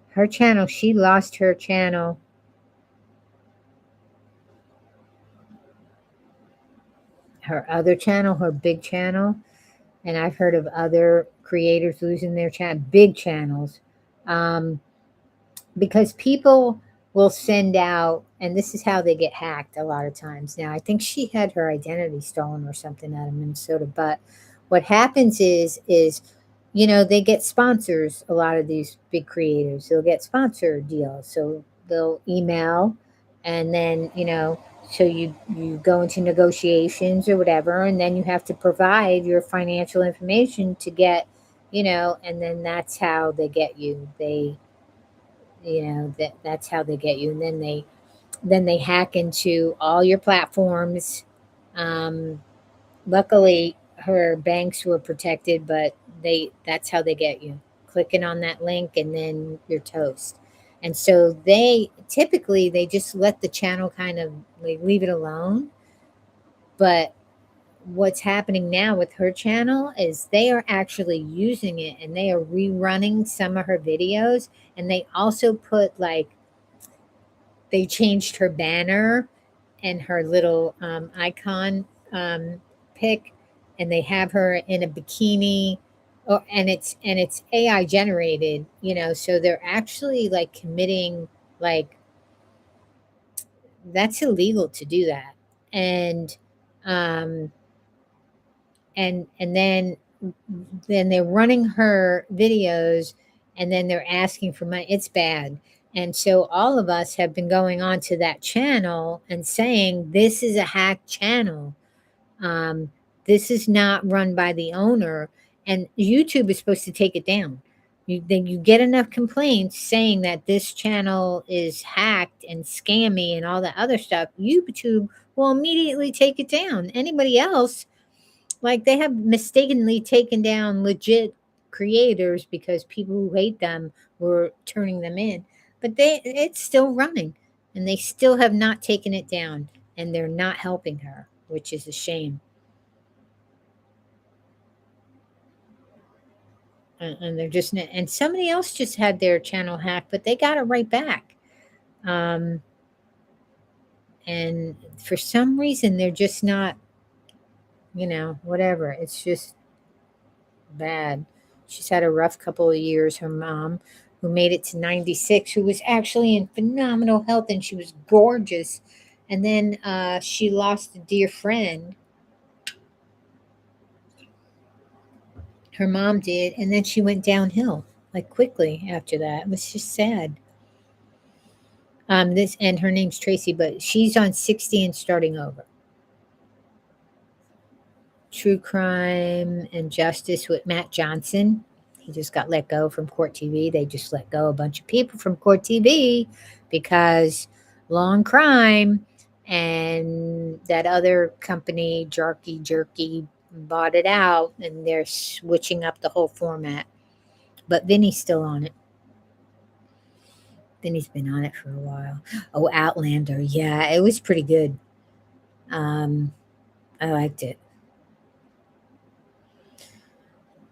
Her channel, she lost her channel. Her other channel, her big channel. And I've heard of other creators losing their big channels. Because people will send out, and this is how they get hacked a lot of times. Now, I think she had her identity stolen or something out of Minnesota. But what happens is they get sponsors, a lot of these big creators. They'll get sponsor deals. So they'll email, and then, so you go into negotiations or whatever, and then you have to provide your financial information to get, and then that's how they get you. That's how they get you. And then they hack into all your platforms. Luckily, her banks were protected, but that's how they get you. Clicking on that link, and then you're toast. And so they just let the channel kind of leave it alone. But what's happening now with her channel is they are actually using it, and they are rerunning some of her videos. And they also put they changed her banner and her little icon pic, and they have her in a bikini. Oh, and it's AI generated, so they're actually committing, that's illegal to do that. And and then they're running her videos, and then they're asking for money. It's bad. And so all of us have been going on to that channel and saying, this is a hacked channel. This is not run by the owner, and YouTube is supposed to take it down. You get enough complaints saying that this channel is hacked and scammy and all that other stuff, YouTube will immediately take it down. Anybody else, they have mistakenly taken down legit creators because people who hate them were turning them in, but it's still running, and they still have not taken it down, and they're not helping her, which is a shame. And they're just, and somebody else just had their channel hacked, but they got it right back. And for some reason, they're just not, whatever. It's just bad. She's had a rough couple of years. Her mom, who made it to 96, who was actually in phenomenal health, and she was gorgeous. And then she lost a dear friend. Her mom did, and then she went downhill quickly after that. It was just sad. This and her name's Tracy, but she's on 60 and starting over. True Crime and Justice with Matt Johnson. He just got let go from Court TV. They just let go a bunch of people from Court TV because long crime, and that other company, Jerky, bought it out, and they're switching up the whole format. But Vinny's still on it. Vinny's been on it for a while. Oh, Outlander. Yeah, it was pretty good. I liked it.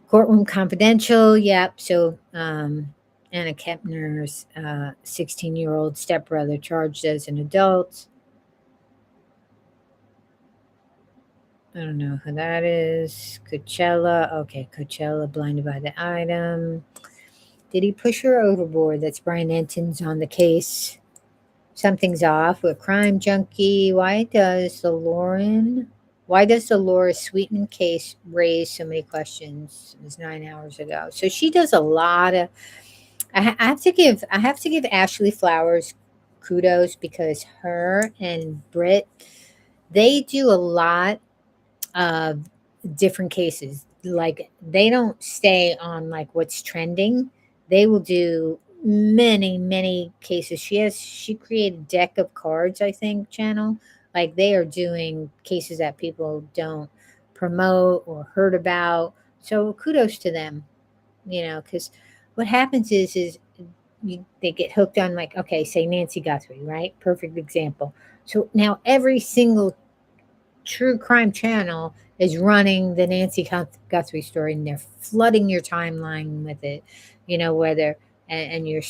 Courtroom Confidential. Yep. So Anna Kepner's 16-year-old stepbrother charged as an adult. I don't know who that is. Coachella. Okay, Coachella, blinded by the item. Did he push her overboard? That's Brian Enton's on the case. Something's off with Crime Junkie. Why does the Laura Sweetman case raise so many questions? It was 9 hours ago. So she does a lot of. I have to give Ashley Flowers kudos because her and Britt, they do a lot of different cases. Like they don't stay on like what's trending. They will do many cases. She created Deck of Cards, I think, channel. Like they are doing cases that people don't promote or heard about. So kudos to them, because what happens is they get hooked on, like, okay, say Nancy Guthrie, right? Perfect example. So now every single true crime channel is running the Nancy Guthrie story, and they're flooding your timeline with it. Whether and your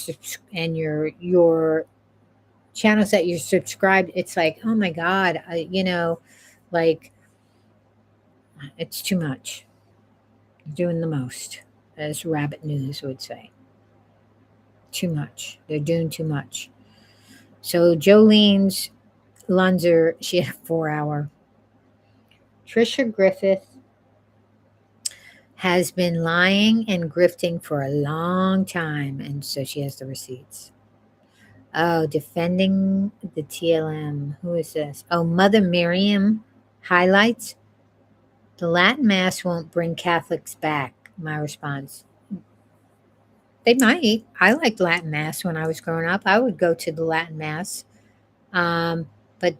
channels that you're subscribed, it's like, oh my god, like it's too much. You're doing the most, as Rabbit News would say. Too much. They're doing too much. So Jolene's Lunzer, she had a 4-hour. Trisha Griffith has been lying and grifting for a long time, and so she has the receipts. Oh, defending the TLM. Who is this? Oh, Mother Miriam highlights. The Latin Mass won't bring Catholics back. My response. They might. I liked Latin Mass when I was growing up. I would go to the Latin Mass. But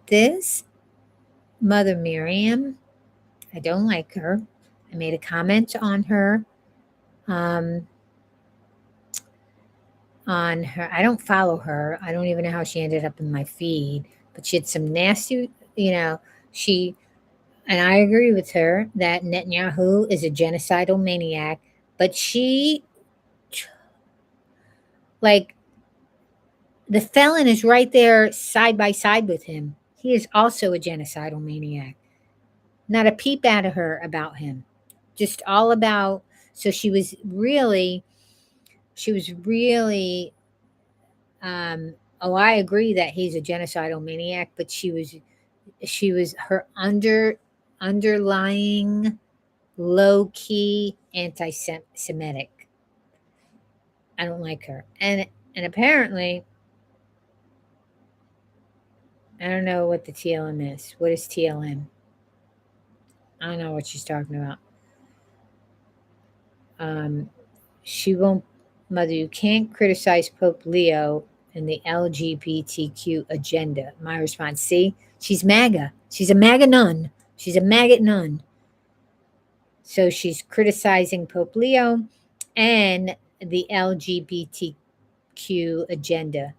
this Mother Miriam, I don't like her. I made a comment on her. I don't follow her. I don't even know how she ended up in my feed. But she had some nasty, and I agree with her that Netanyahu is a genocidal maniac. But like, the felon is right there side by side with him. He is also a genocidal maniac. Not a peep out of her about him. Just all about. So she was really. I agree that he's a genocidal maniac, but she was her underlying low key anti-Semitic. I don't like her, and apparently, I don't know what the TLM is. What is TLM? I don't know what she's talking about. She won't, Mother, you can't criticize Pope Leo and the LGBTQ agenda. My response, see, she's MAGA. She's a MAGA nun. She's a maggot nun. So she's criticizing Pope Leo and the LGBTQ agenda.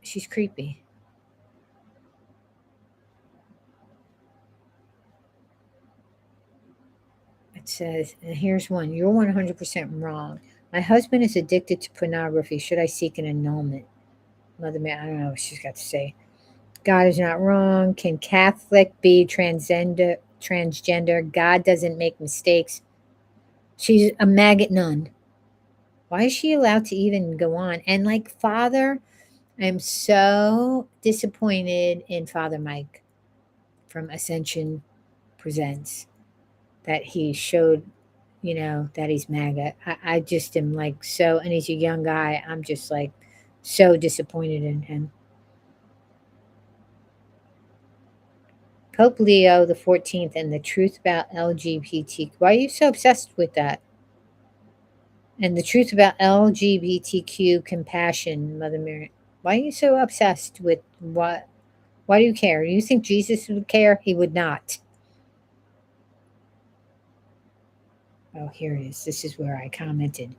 She's creepy. It says, and here's one. You're 100% wrong. My husband is addicted to pornography. Should I seek an annulment? Mother Mary, I don't know what she's got to say. God is not wrong. Can Catholic be transgender? God doesn't make mistakes. She's a maggot nun. Why is she allowed to even go on? And like Father, I'm so disappointed in Father Mike from Ascension Presents that he showed, that he's MAGA. I just am like so, and he's a young guy. I'm just like so disappointed in him. Pope Leo the 14th and the truth about LGBT. Why are you so obsessed with that? And the truth about LGBTQ compassion, Mother Mary. Why are you so obsessed with what? Why do you care? You think Jesus would care? He would not. Oh, here it is. This is where I commented.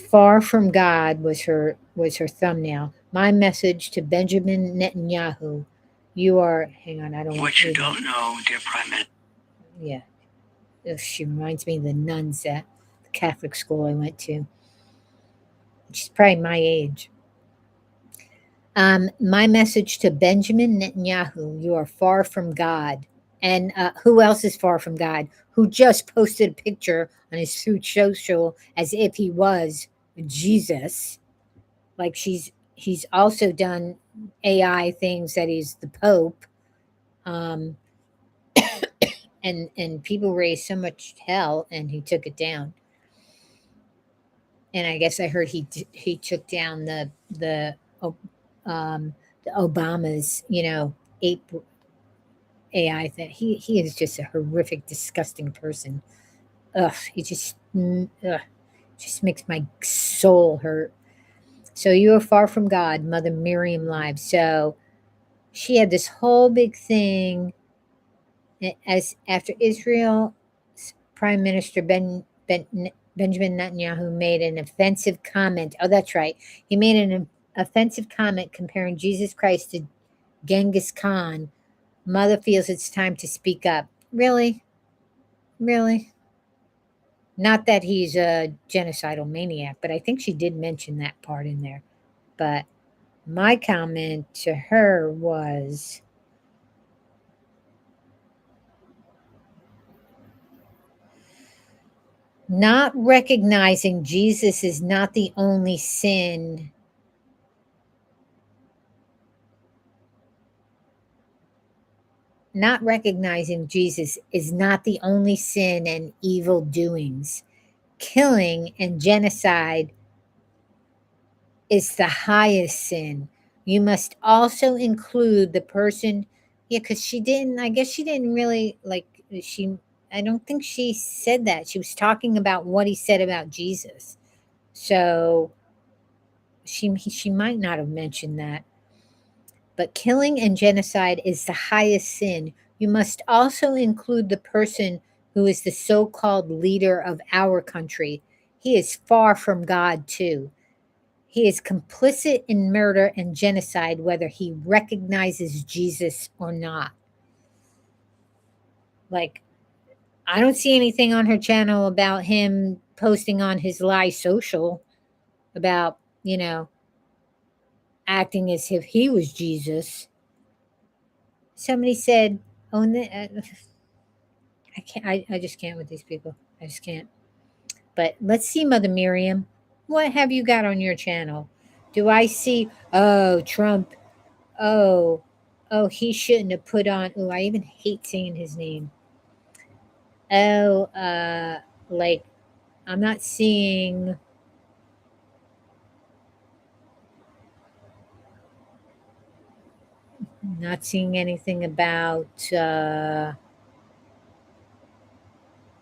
Far from God was her thumbnail. My message to Benjamin Netanyahu. You are hang on, I don't What you don't know, dear Prime Minister. Yeah. She reminds me of the nuns at the Catholic school I went to. She's probably my age. My message to Benjamin Netanyahu, you are far from God. And who else is far from God? Who just posted a picture on his food social as if he was Jesus. Like he's also done AI things that he's the Pope. Um, and people raised so much hell and he took it down. And I guess I heard he took down the Obamas, ape AI thing. He is just a horrific, disgusting person. Ugh, he just makes my soul hurt. So you are far from God, Mother Miriam Live. So she had this whole big thing as after Israel Prime Minister Benjamin Netanyahu made an offensive comment. Oh, that's right. He made an offensive comment comparing Jesus Christ to Genghis Khan. Mother feels it's time to speak up. Really? Really? Not that he's a genocidal maniac, but I think she did mention that part in there. But my comment to her was not recognizing Jesus is not the only sin. Not recognizing Jesus is not the only sin and evil doings. Killing and genocide is the highest sin. You must also include the person, yeah, because I guess she didn't really I don't think she said that. She was talking about what he said about Jesus. So she might not have mentioned that. But killing and genocide is the highest sin. You must also include the person who is the so called leader of our country. He is far from God, too. He is complicit in murder and genocide, whether he recognizes Jesus or not. Like, I don't see anything on her channel about him posting on his lie social about, acting as if he was Jesus. Somebody said, oh, I can't. I just can't with these people. I just can't. But let's see, Mother Miriam. What have you got on your channel? Do I see? Oh, Trump. Oh, he shouldn't have put on. Oh, I even hate saying his name. Oh, like I'm not seeing. Not seeing anything about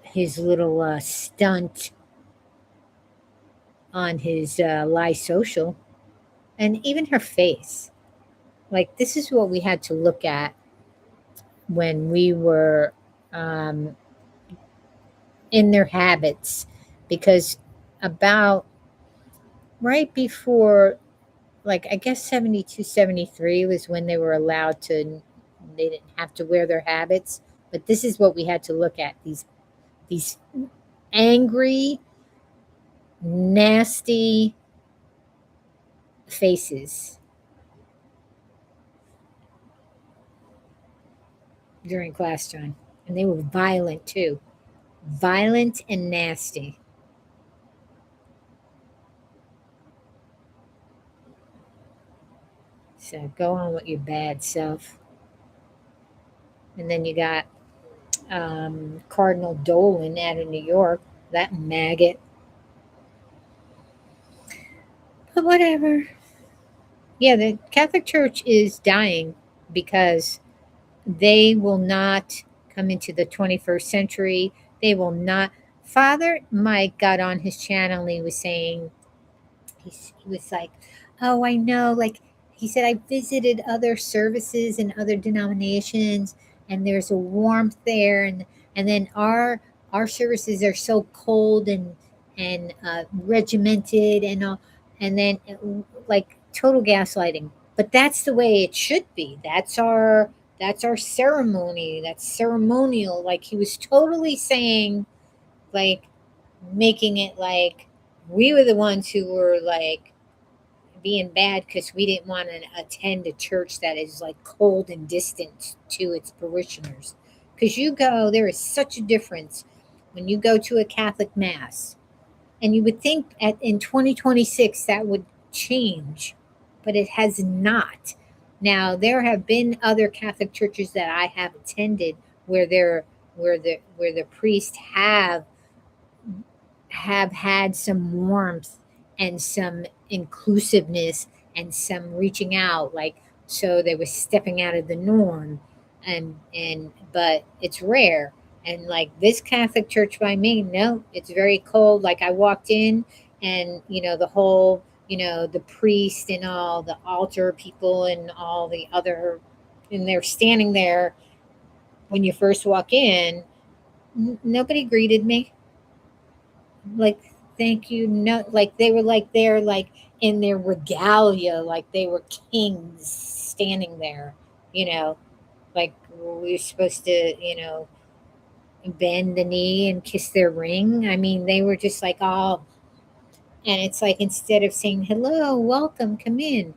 his little stunt on his lie social, and even her face. Like this is what we had to look at when we were um, in their habits, because about right before, like I guess 72, 73 was when they were allowed to. They didn't have to wear their habits, but this is what we had to look at: these angry, nasty faces during class time. And they were violent too. Violent and nasty. So go on with your bad self. And then you got Cardinal Dolan out of New York, that maggot. But whatever. Yeah, the Catholic Church is dying because they will not come into the 21st century. They will not. Father Mike got on his channel and he was saying, he was like, oh, I know. Like, he said, I visited other services and other denominations, and there's a warmth there. And then our services are so cold and regimented and all. And then, like, total gaslighting. But that's the way it should be. That's our ceremony. That's ceremonial. Like, he was totally saying, like, making it like we were the ones who were like being bad because we didn't want to attend a church that is like cold and distant to its parishioners. Because there is such a difference when you go to a Catholic mass, and you would think in 2026 that would change, but it has not. Now there have been other Catholic churches that I have attended where the priests have had some warmth and some inclusiveness and some reaching out, like, so they were stepping out of the norm, and but it's rare. And like this Catholic church by me, no, it's very cold. Like, I walked in, and the whole, the priest and all the altar people and all the other, and they're standing there when you first walk in. Nobody greeted me, like, thank you, no, like they were like they're like in their regalia, like they were kings standing there, you know like we're supposed to, bend the knee and kiss their ring. I mean, they were just like all, and it's like, instead of saying hello, welcome, come in,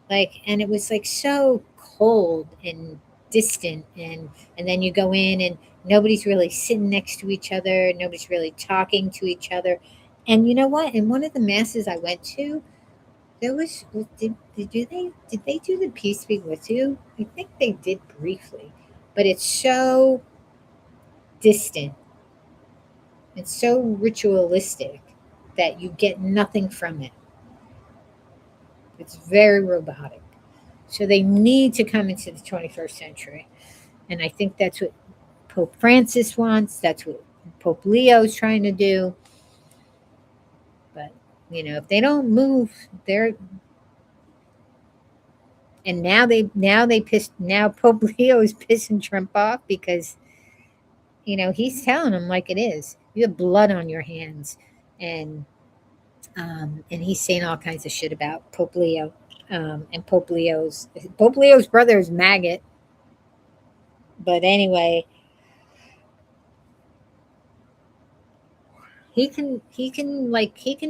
like, and it was like so cold and distant, and then you go in and nobody's really sitting next to each other, nobody's really talking to each other. And you know what, in one of the masses I went to, there was, did they do the peace be with you? I think they did briefly, but it's so distant, it's so ritualistic that you get nothing from it. It's very robotic. So they need to come into the 21st century. And I think that's what Pope Francis wants. That's what Pope Leo is trying to do. But, if they don't move, they're, and now Pope Leo is pissing Trump off because, he's telling them like it is. You have blood on your hands. And he's saying all kinds of shit about Pope Leo. And Pope Leo's brother is maggot. But anyway, he can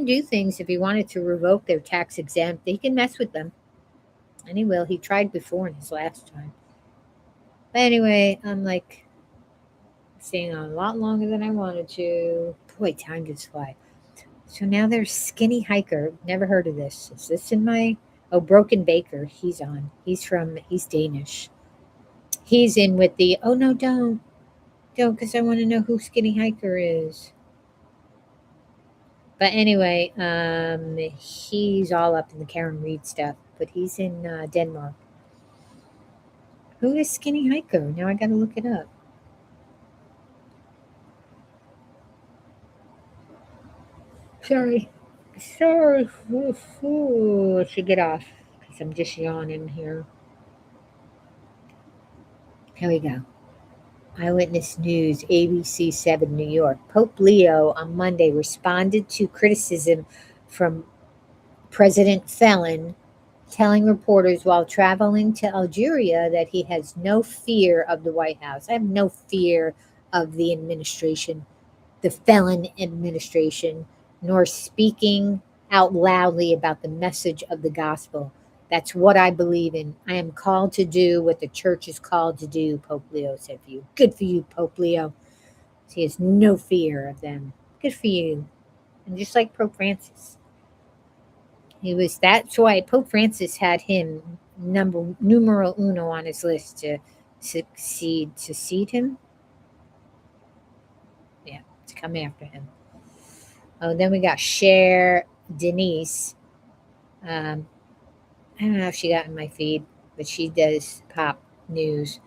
do things. If he wanted to revoke their tax exempt, he can mess with them, and he will. He tried before in his last time. But anyway, I'm like staying on a lot longer than I wanted to. Boy, time just fly. So now there's Skinny Hiker. Never heard of this. Is this in my? Oh, Broken Baker. He's on. He's Danish. He's in with the. Oh no, don't, because I want to know who Skinny Hiker is. But anyway, he's all up in the Karen Reed stuff, but he's in Denmark. Who is Skinny Hiker? Now I got to look it up. Sorry. I should get off because I'm just yawning here. Here we go. Eyewitness News, ABC 7, New York. Pope Leo on Monday responded to criticism from President Felon, telling reporters while traveling to Algeria that he has no fear of the White House. I have no fear of the administration, the Felon administration, nor speaking out loudly about the message of the gospel. That's what I believe in. I am called to do what the church is called to do, Pope Leo said for you. Good for you, Pope Leo. He has no fear of them. Good for you. And just like Pope Francis. That's why Pope Francis had him numero uno on his list to succeed him. come after him. Oh, then we got Cher Denise. I don't know if she got in my feed, but she does pop news.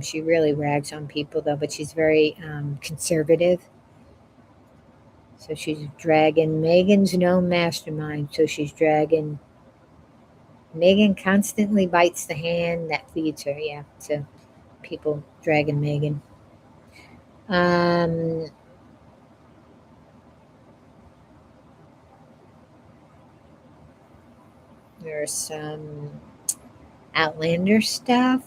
She really rags on people though, but she's very conservative. So she's dragging Megan's no mastermind. So she's dragging Megan constantly bites the hand that feeds her. Yeah, so people dragging Megan. Um, there's some Outlander stuff.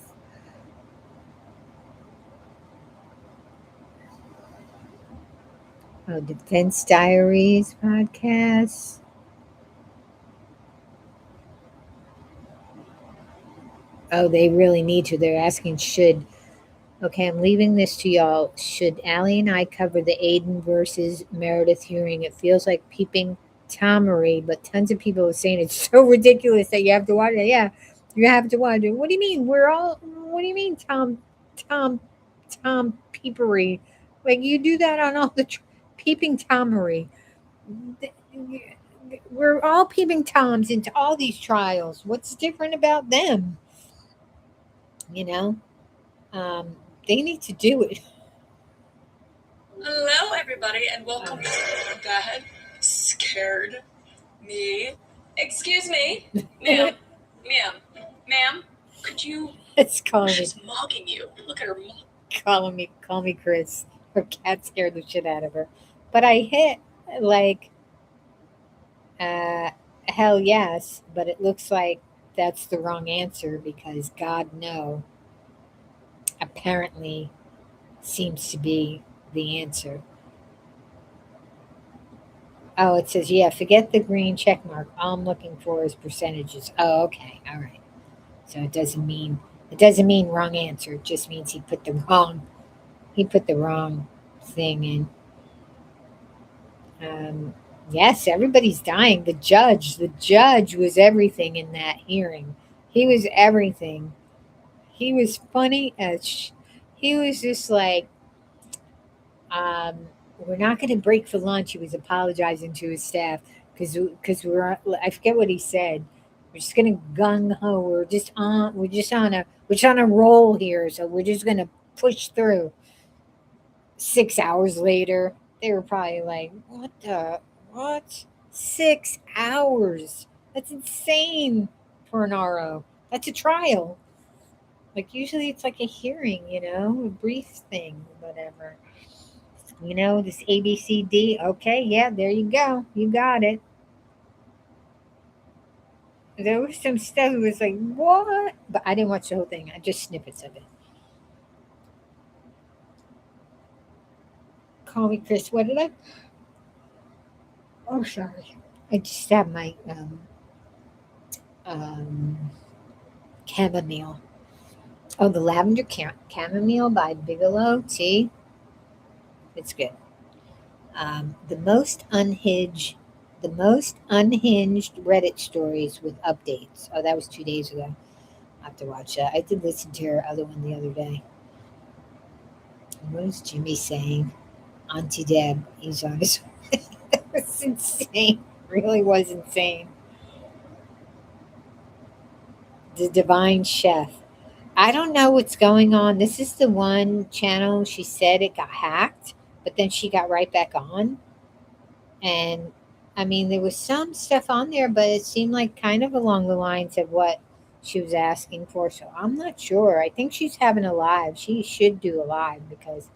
Oh, Defense Diaries podcast. Oh, they really need to. They're asking, should, okay, I'm leaving this to y'all. Should Allie and I cover the Aiden versus Meredith hearing? It feels like peeping Tomery, but tons of people are saying it's so ridiculous that you have to watch it. Yeah, you have to watch it. What do you mean? What do you mean, Tom Peepery? Like, you do that on all the peeping Tomery. We're all peeping Toms into all these trials. What's different about them? You know, they need to do it. Hello, everybody, and welcome to That Scared Me. Excuse me, ma'am, ma'am, could you? It's calling me. She's mocking you. Look at her. Call me Chris. Her cat scared the shit out of her. But I hit like, uh, hell yes, but it looks like that's the wrong answer because God no apparently seems to be the answer. Oh, it says, yeah, forget the green check mark. All I'm looking for is percentages. Oh, okay. All right. So it doesn't mean wrong answer. It just means he put the wrong thing in. Yes, everybody's dying. The judge was everything in that hearing. He was everything. He was funny as he was just like, we're not going to break for lunch. He was apologizing to his staff I forget what he said. We're just going to gung ho. We're just on a roll here. So we're just going to push through. 6 hours later, they were probably like, what? 6 hours. That's insane for an RO. That's a trial. Like usually it's like a hearing, a brief thing, whatever. This ABCD. Okay, yeah, there you go. You got it. There was some stuff that was like, what? But I didn't watch the whole thing. I just snippets of it. Call me Chris. What did I? Oh, sorry. I just had my um, chamomile. Oh, the lavender chamomile by Bigelow tea. It's good. The most unhinged Reddit stories with updates. Oh, that was 2 days ago. I have to watch that. I did listen to her other one the other day. What is Jimmy saying? Auntie Deb, he's on his way. That was insane. Really was insane. The Divine Chef. I don't know what's going on. This is the one channel she said it got hacked, but then she got right back on. And I mean, there was some stuff on there, but it seemed like kind of along the lines of what she was asking for. So I'm not sure. I think she's having a live. She should do a live because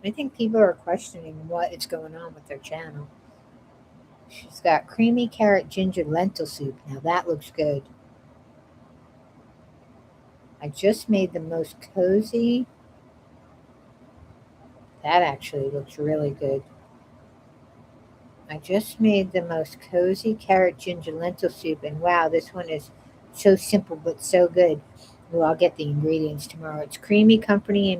I think people are questioning what is going on with their channel. She's got creamy carrot ginger lentil soup. Now that looks good. I just made the most cozy. That actually looks really good. I just made the most cozy carrot ginger lentil soup, and wow, this one is so simple but so good. Well, I'll get the ingredients tomorrow. It's creamy, comforting,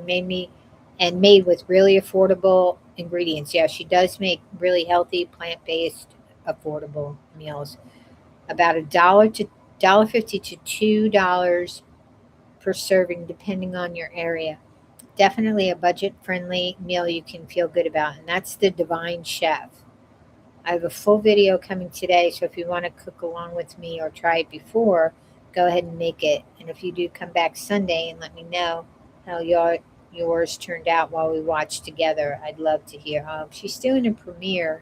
and made with really affordable ingredients. Yeah, she does make really healthy, plant-based, affordable meals. About $1 to $1.50 to $2 per serving, depending on your area. definitely a budget-friendly meal you can feel good about, and that's the Divine Chef. I have a full video coming today, so if you want to cook along with me or try it before, go ahead and make it. And if you do, come back Sunday and let me know how yours turned out while we watch together. I'd love to hear. She's doing a premiere,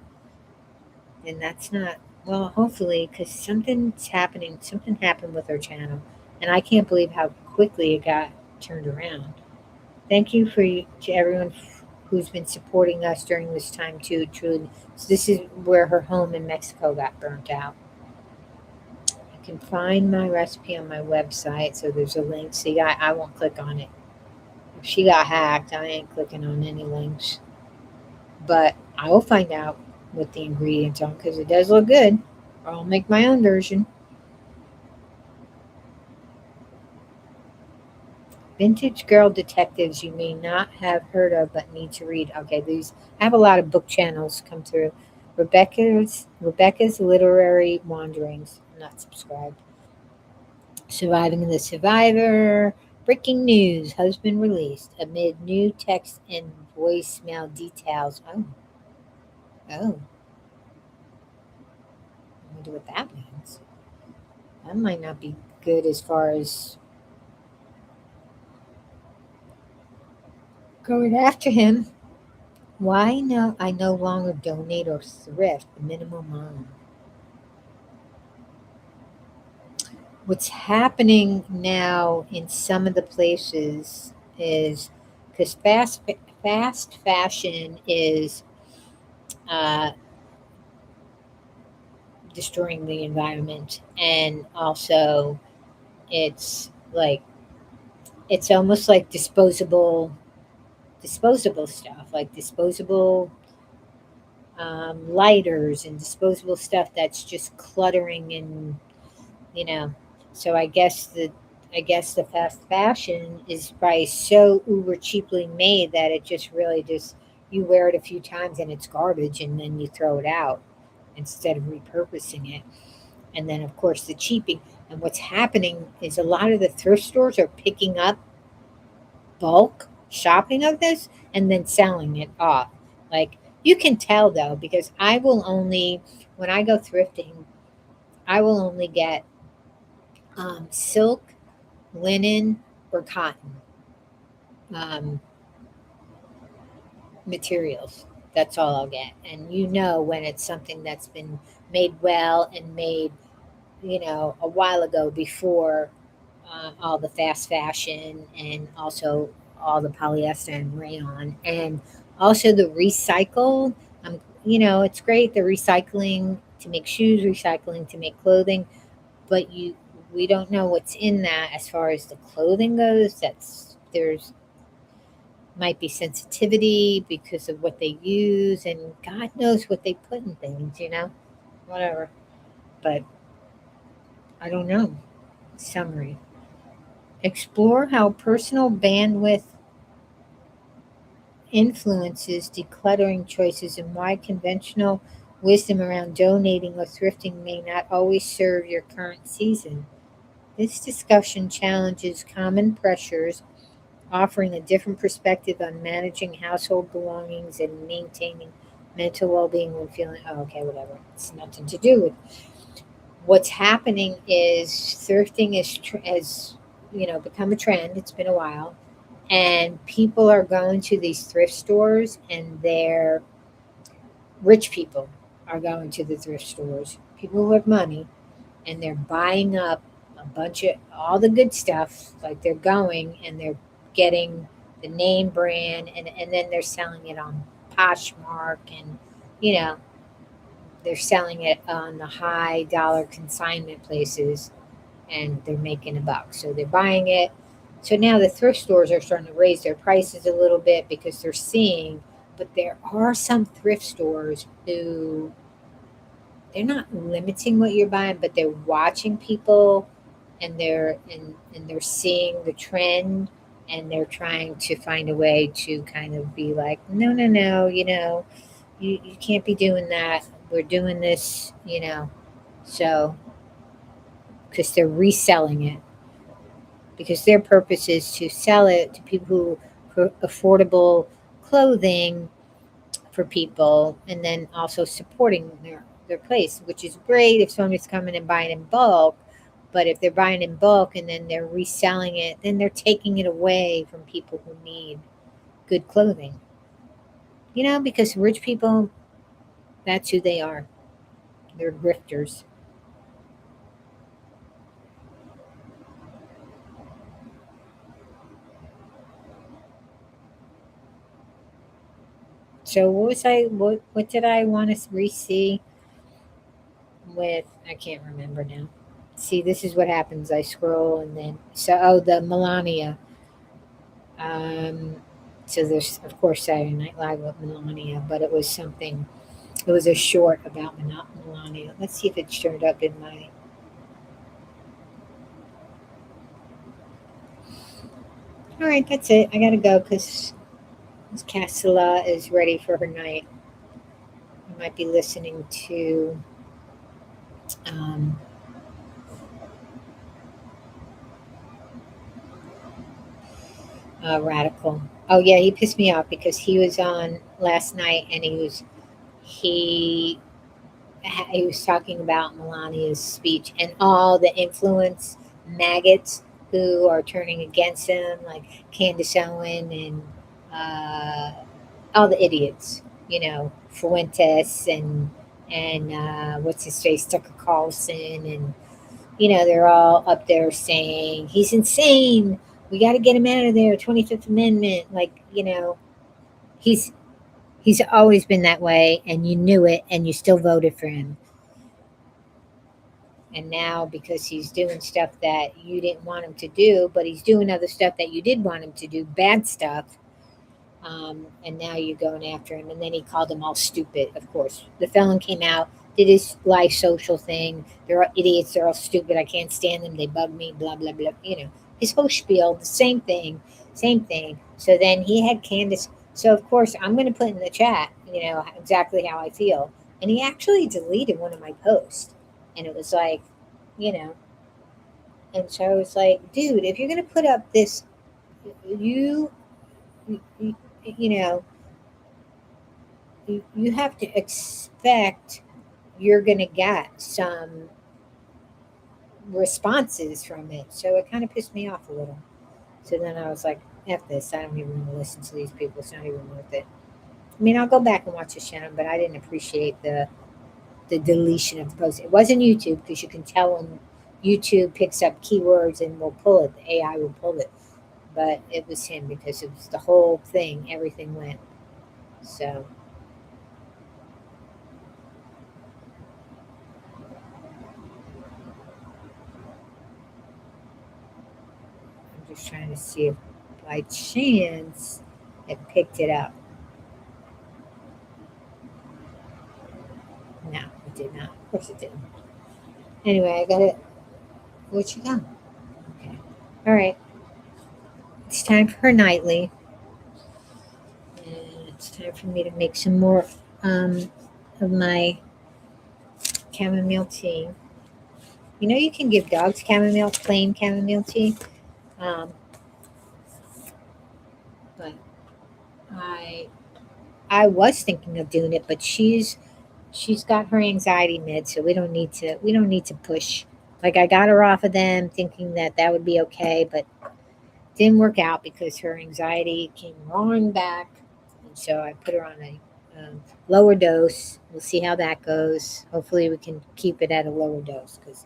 and that's not, well, hopefully, because something's happening. Something happened with her channel, and I can't believe how quickly it got turned around. Thank you to everyone who's been supporting us during this time too. Truly, so this is where her home in Mexico got burnt out. You can find my recipe on my website, so there's a link. See, I won't click on it. If she got hacked, I ain't clicking on any links. But I will find out what the ingredients are because it does look good. Or I'll make my own version. Vintage girl detectives you may not have heard of but need to read. Okay, I have a lot of book channels come through. Rebecca's Literary Wanderings. I'm not subscribed. Surviving the Survivor. Breaking news. Husband released amid new text and voicemail details. Oh. I wonder what that means. That might not be good as far as going after him. Why no? I no longer donate or thrift the minimum amount. What's happening now in some of the places is because fast fashion is destroying the environment, and also it's almost like disposable stuff, like disposable lighters and disposable stuff that's just cluttering and so I guess the fast fashion is probably so uber cheaply made that it just really just you wear it a few times and it's garbage and then you throw it out instead of repurposing it. And then of course the cheaping, and what's happening is a lot of the thrift stores are picking up bulk shopping of this and then selling it off. Like you can tell though, because when I go thrifting, I will only get silk, linen, or cotton materials. That's all I'll get. And when it's something that's been made well and made, a while ago before all the fast fashion and also all the polyester and rayon and also the recycle. It's great the recycling to make shoes, recycling to make clothing, but we don't know what's in that as far as the clothing goes. There's might be sensitivity because of what they use, and God knows what they put in things, whatever. But I don't know. Summary. Explore how personal bandwidth influences decluttering choices and why conventional wisdom around donating or thrifting may not always serve your current season. This discussion challenges common pressures, offering a different perspective on managing household belongings and maintaining mental well-being when feeling, whatever. It's nothing to do with what's happening is thrifting has become a trend. It's been a while. And people are going to these thrift stores, and they're rich people are going to the thrift stores. People who have money, and they're buying up a bunch of all the good stuff. Like they're going and they're getting the name brand, and then they're selling it on Poshmark, and they're selling it on the high dollar consignment places, and they're making a buck. So they're buying it. So now the thrift stores are starting to raise their prices a little bit because they're seeing, but there are some thrift stores who they're not limiting what you're buying, but they're watching people, and they're seeing the trend, and they're trying to find a way to kind of be like, no, you can't be doing that. We're doing this, so because they're reselling it. Because their purpose is to sell it to people who affordable clothing for people, and then also supporting their place, which is great if somebody's coming and buying in bulk. But if they're buying in bulk and then they're reselling it, then they're taking it away from people who need good clothing. Because rich people, that's who they are. They're grifters. So what did I want to re-see with? I can't remember now. See, this is what happens. I scroll and then the Melania. Um, so there's of course Saturday Night Live with Melania, but it was something. It was a short about Melania. Let's see if it showed up in my. All right, that's it. I gotta go because Castilla is ready for her night. I might be listening to. Um, Radical. Oh yeah, he pissed me off because he was on last night and he he was talking about Melania's speech and all the influence maggots who are turning against him, like Candace Owen and all the idiots, Fuentes and what's his face, Tucker Carlson, and they're all up there saying he's insane. We got to get him out of there. 25th Amendment, he's he's always been that way, and you knew it, and you still voted for him. And now, because he's doing stuff that you didn't want him to do, but he's doing other stuff that you did want him to do, bad stuff, and now you're going after him. And then he called them all stupid, of course. The felon came out, did his life social thing. They're all idiots. They're all stupid. I can't stand them. They bug me, blah, blah, blah. His whole spiel, the same thing, same thing. So then he had Candace. So, of course, I'm going to put in the chat, exactly how I feel. And he actually deleted one of my posts. And it was like, and so I was like, dude, if you're going to put up this, you you have to expect you're going to get some responses from it. So it kind of pissed me off a little. So then I was like, F this. I don't even want to listen to these people. It's not even worth it. I mean, I'll go back and watch the channel, but I didn't appreciate the deletion of the post. It wasn't YouTube because you can tell when YouTube picks up keywords and will pull it. The AI will pull it. But it was him because it was the whole thing. Everything went. So. I'm just trying to see if by chance it picked it up. No, it did not. Of course it didn't. Anyway, I got it. What you got? Okay. All right. It's time for her nightly. And it's time for me to make some more of my chamomile tea. You can give dogs chamomile, plain chamomile tea. But I was thinking of doing it, but she's got her anxiety meds, so we don't need to push. Like, I got her off of them thinking that would be okay, but didn't work out because her anxiety came roaring back, and so I put her on a lower dose. We'll see how that goes. Hopefully we can keep it at a lower dose because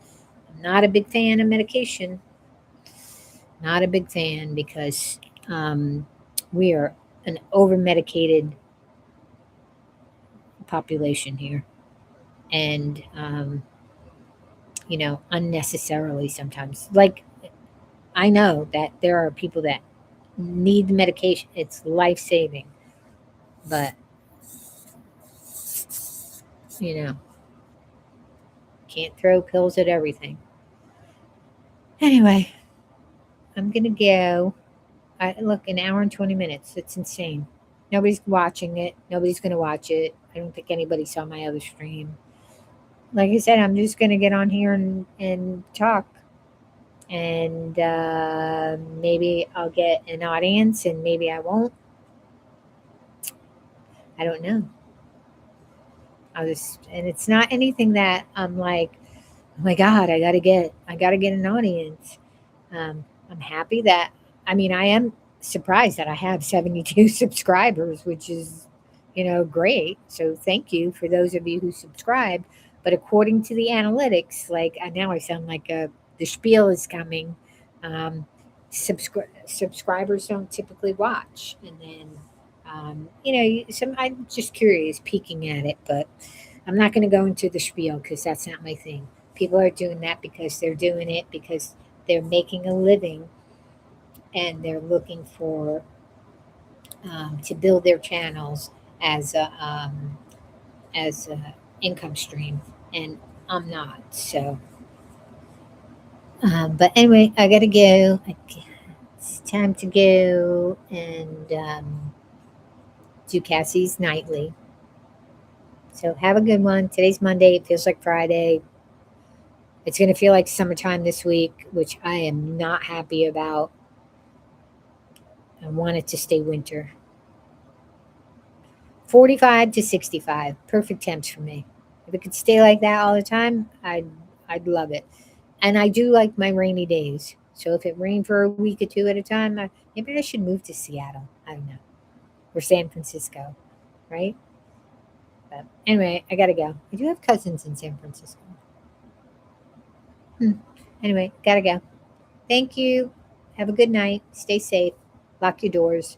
I'm not a big fan of medication. Not a big fan because we are an over-medicated population here. And, unnecessarily sometimes. Like, I know that there are people that need the medication. It's life-saving. But, can't throw pills at everything. Anyway, I'm going to go. Look, an hour and 20 minutes. It's insane. Nobody's watching it. Nobody's going to watch it. I don't think anybody saw my other stream. Like I said, I'm just going to get on here and talk and maybe I'll get an audience and maybe I won't. I don't know. And it's not anything that I'm like, oh my God, I gotta get an audience. I'm happy that, I mean, I am surprised that I have 72 subscribers, which is, great. So thank you for those of you who subscribe. But according to the analytics, like now I sound like the spiel is coming. Um, Subscribers don't typically watch, and then I'm just curious, peeking at it, but I'm not going to go into the spiel because that's not my thing. People are doing that because they're doing it because they're making a living and they're looking for to build their channels as a income stream, and I'm not. So, but anyway, I gotta go. It's time to go and do Cassie's nightly. So have a good one. Today's Monday. It feels like Friday. It's going to feel like summertime this week, which I am not happy about. I want it to stay winter. 45 to 65. Perfect temps for me. If it could stay like that all the time, I'd love it. And I do like my rainy days. So if it rained for a week or two at a time, maybe I should move to Seattle. I don't know. Or San Francisco, right? But anyway, I got to go. I do have cousins in San Francisco. Anyway, got to go. Thank you. Have a good night. Stay safe. Lock your doors.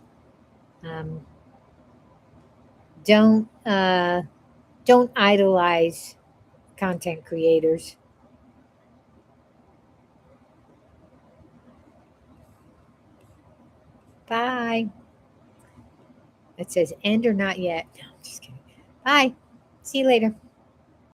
Um, don't idolize content creators. Bye. It says end or not yet. No, I'm just kidding. Bye. See you later.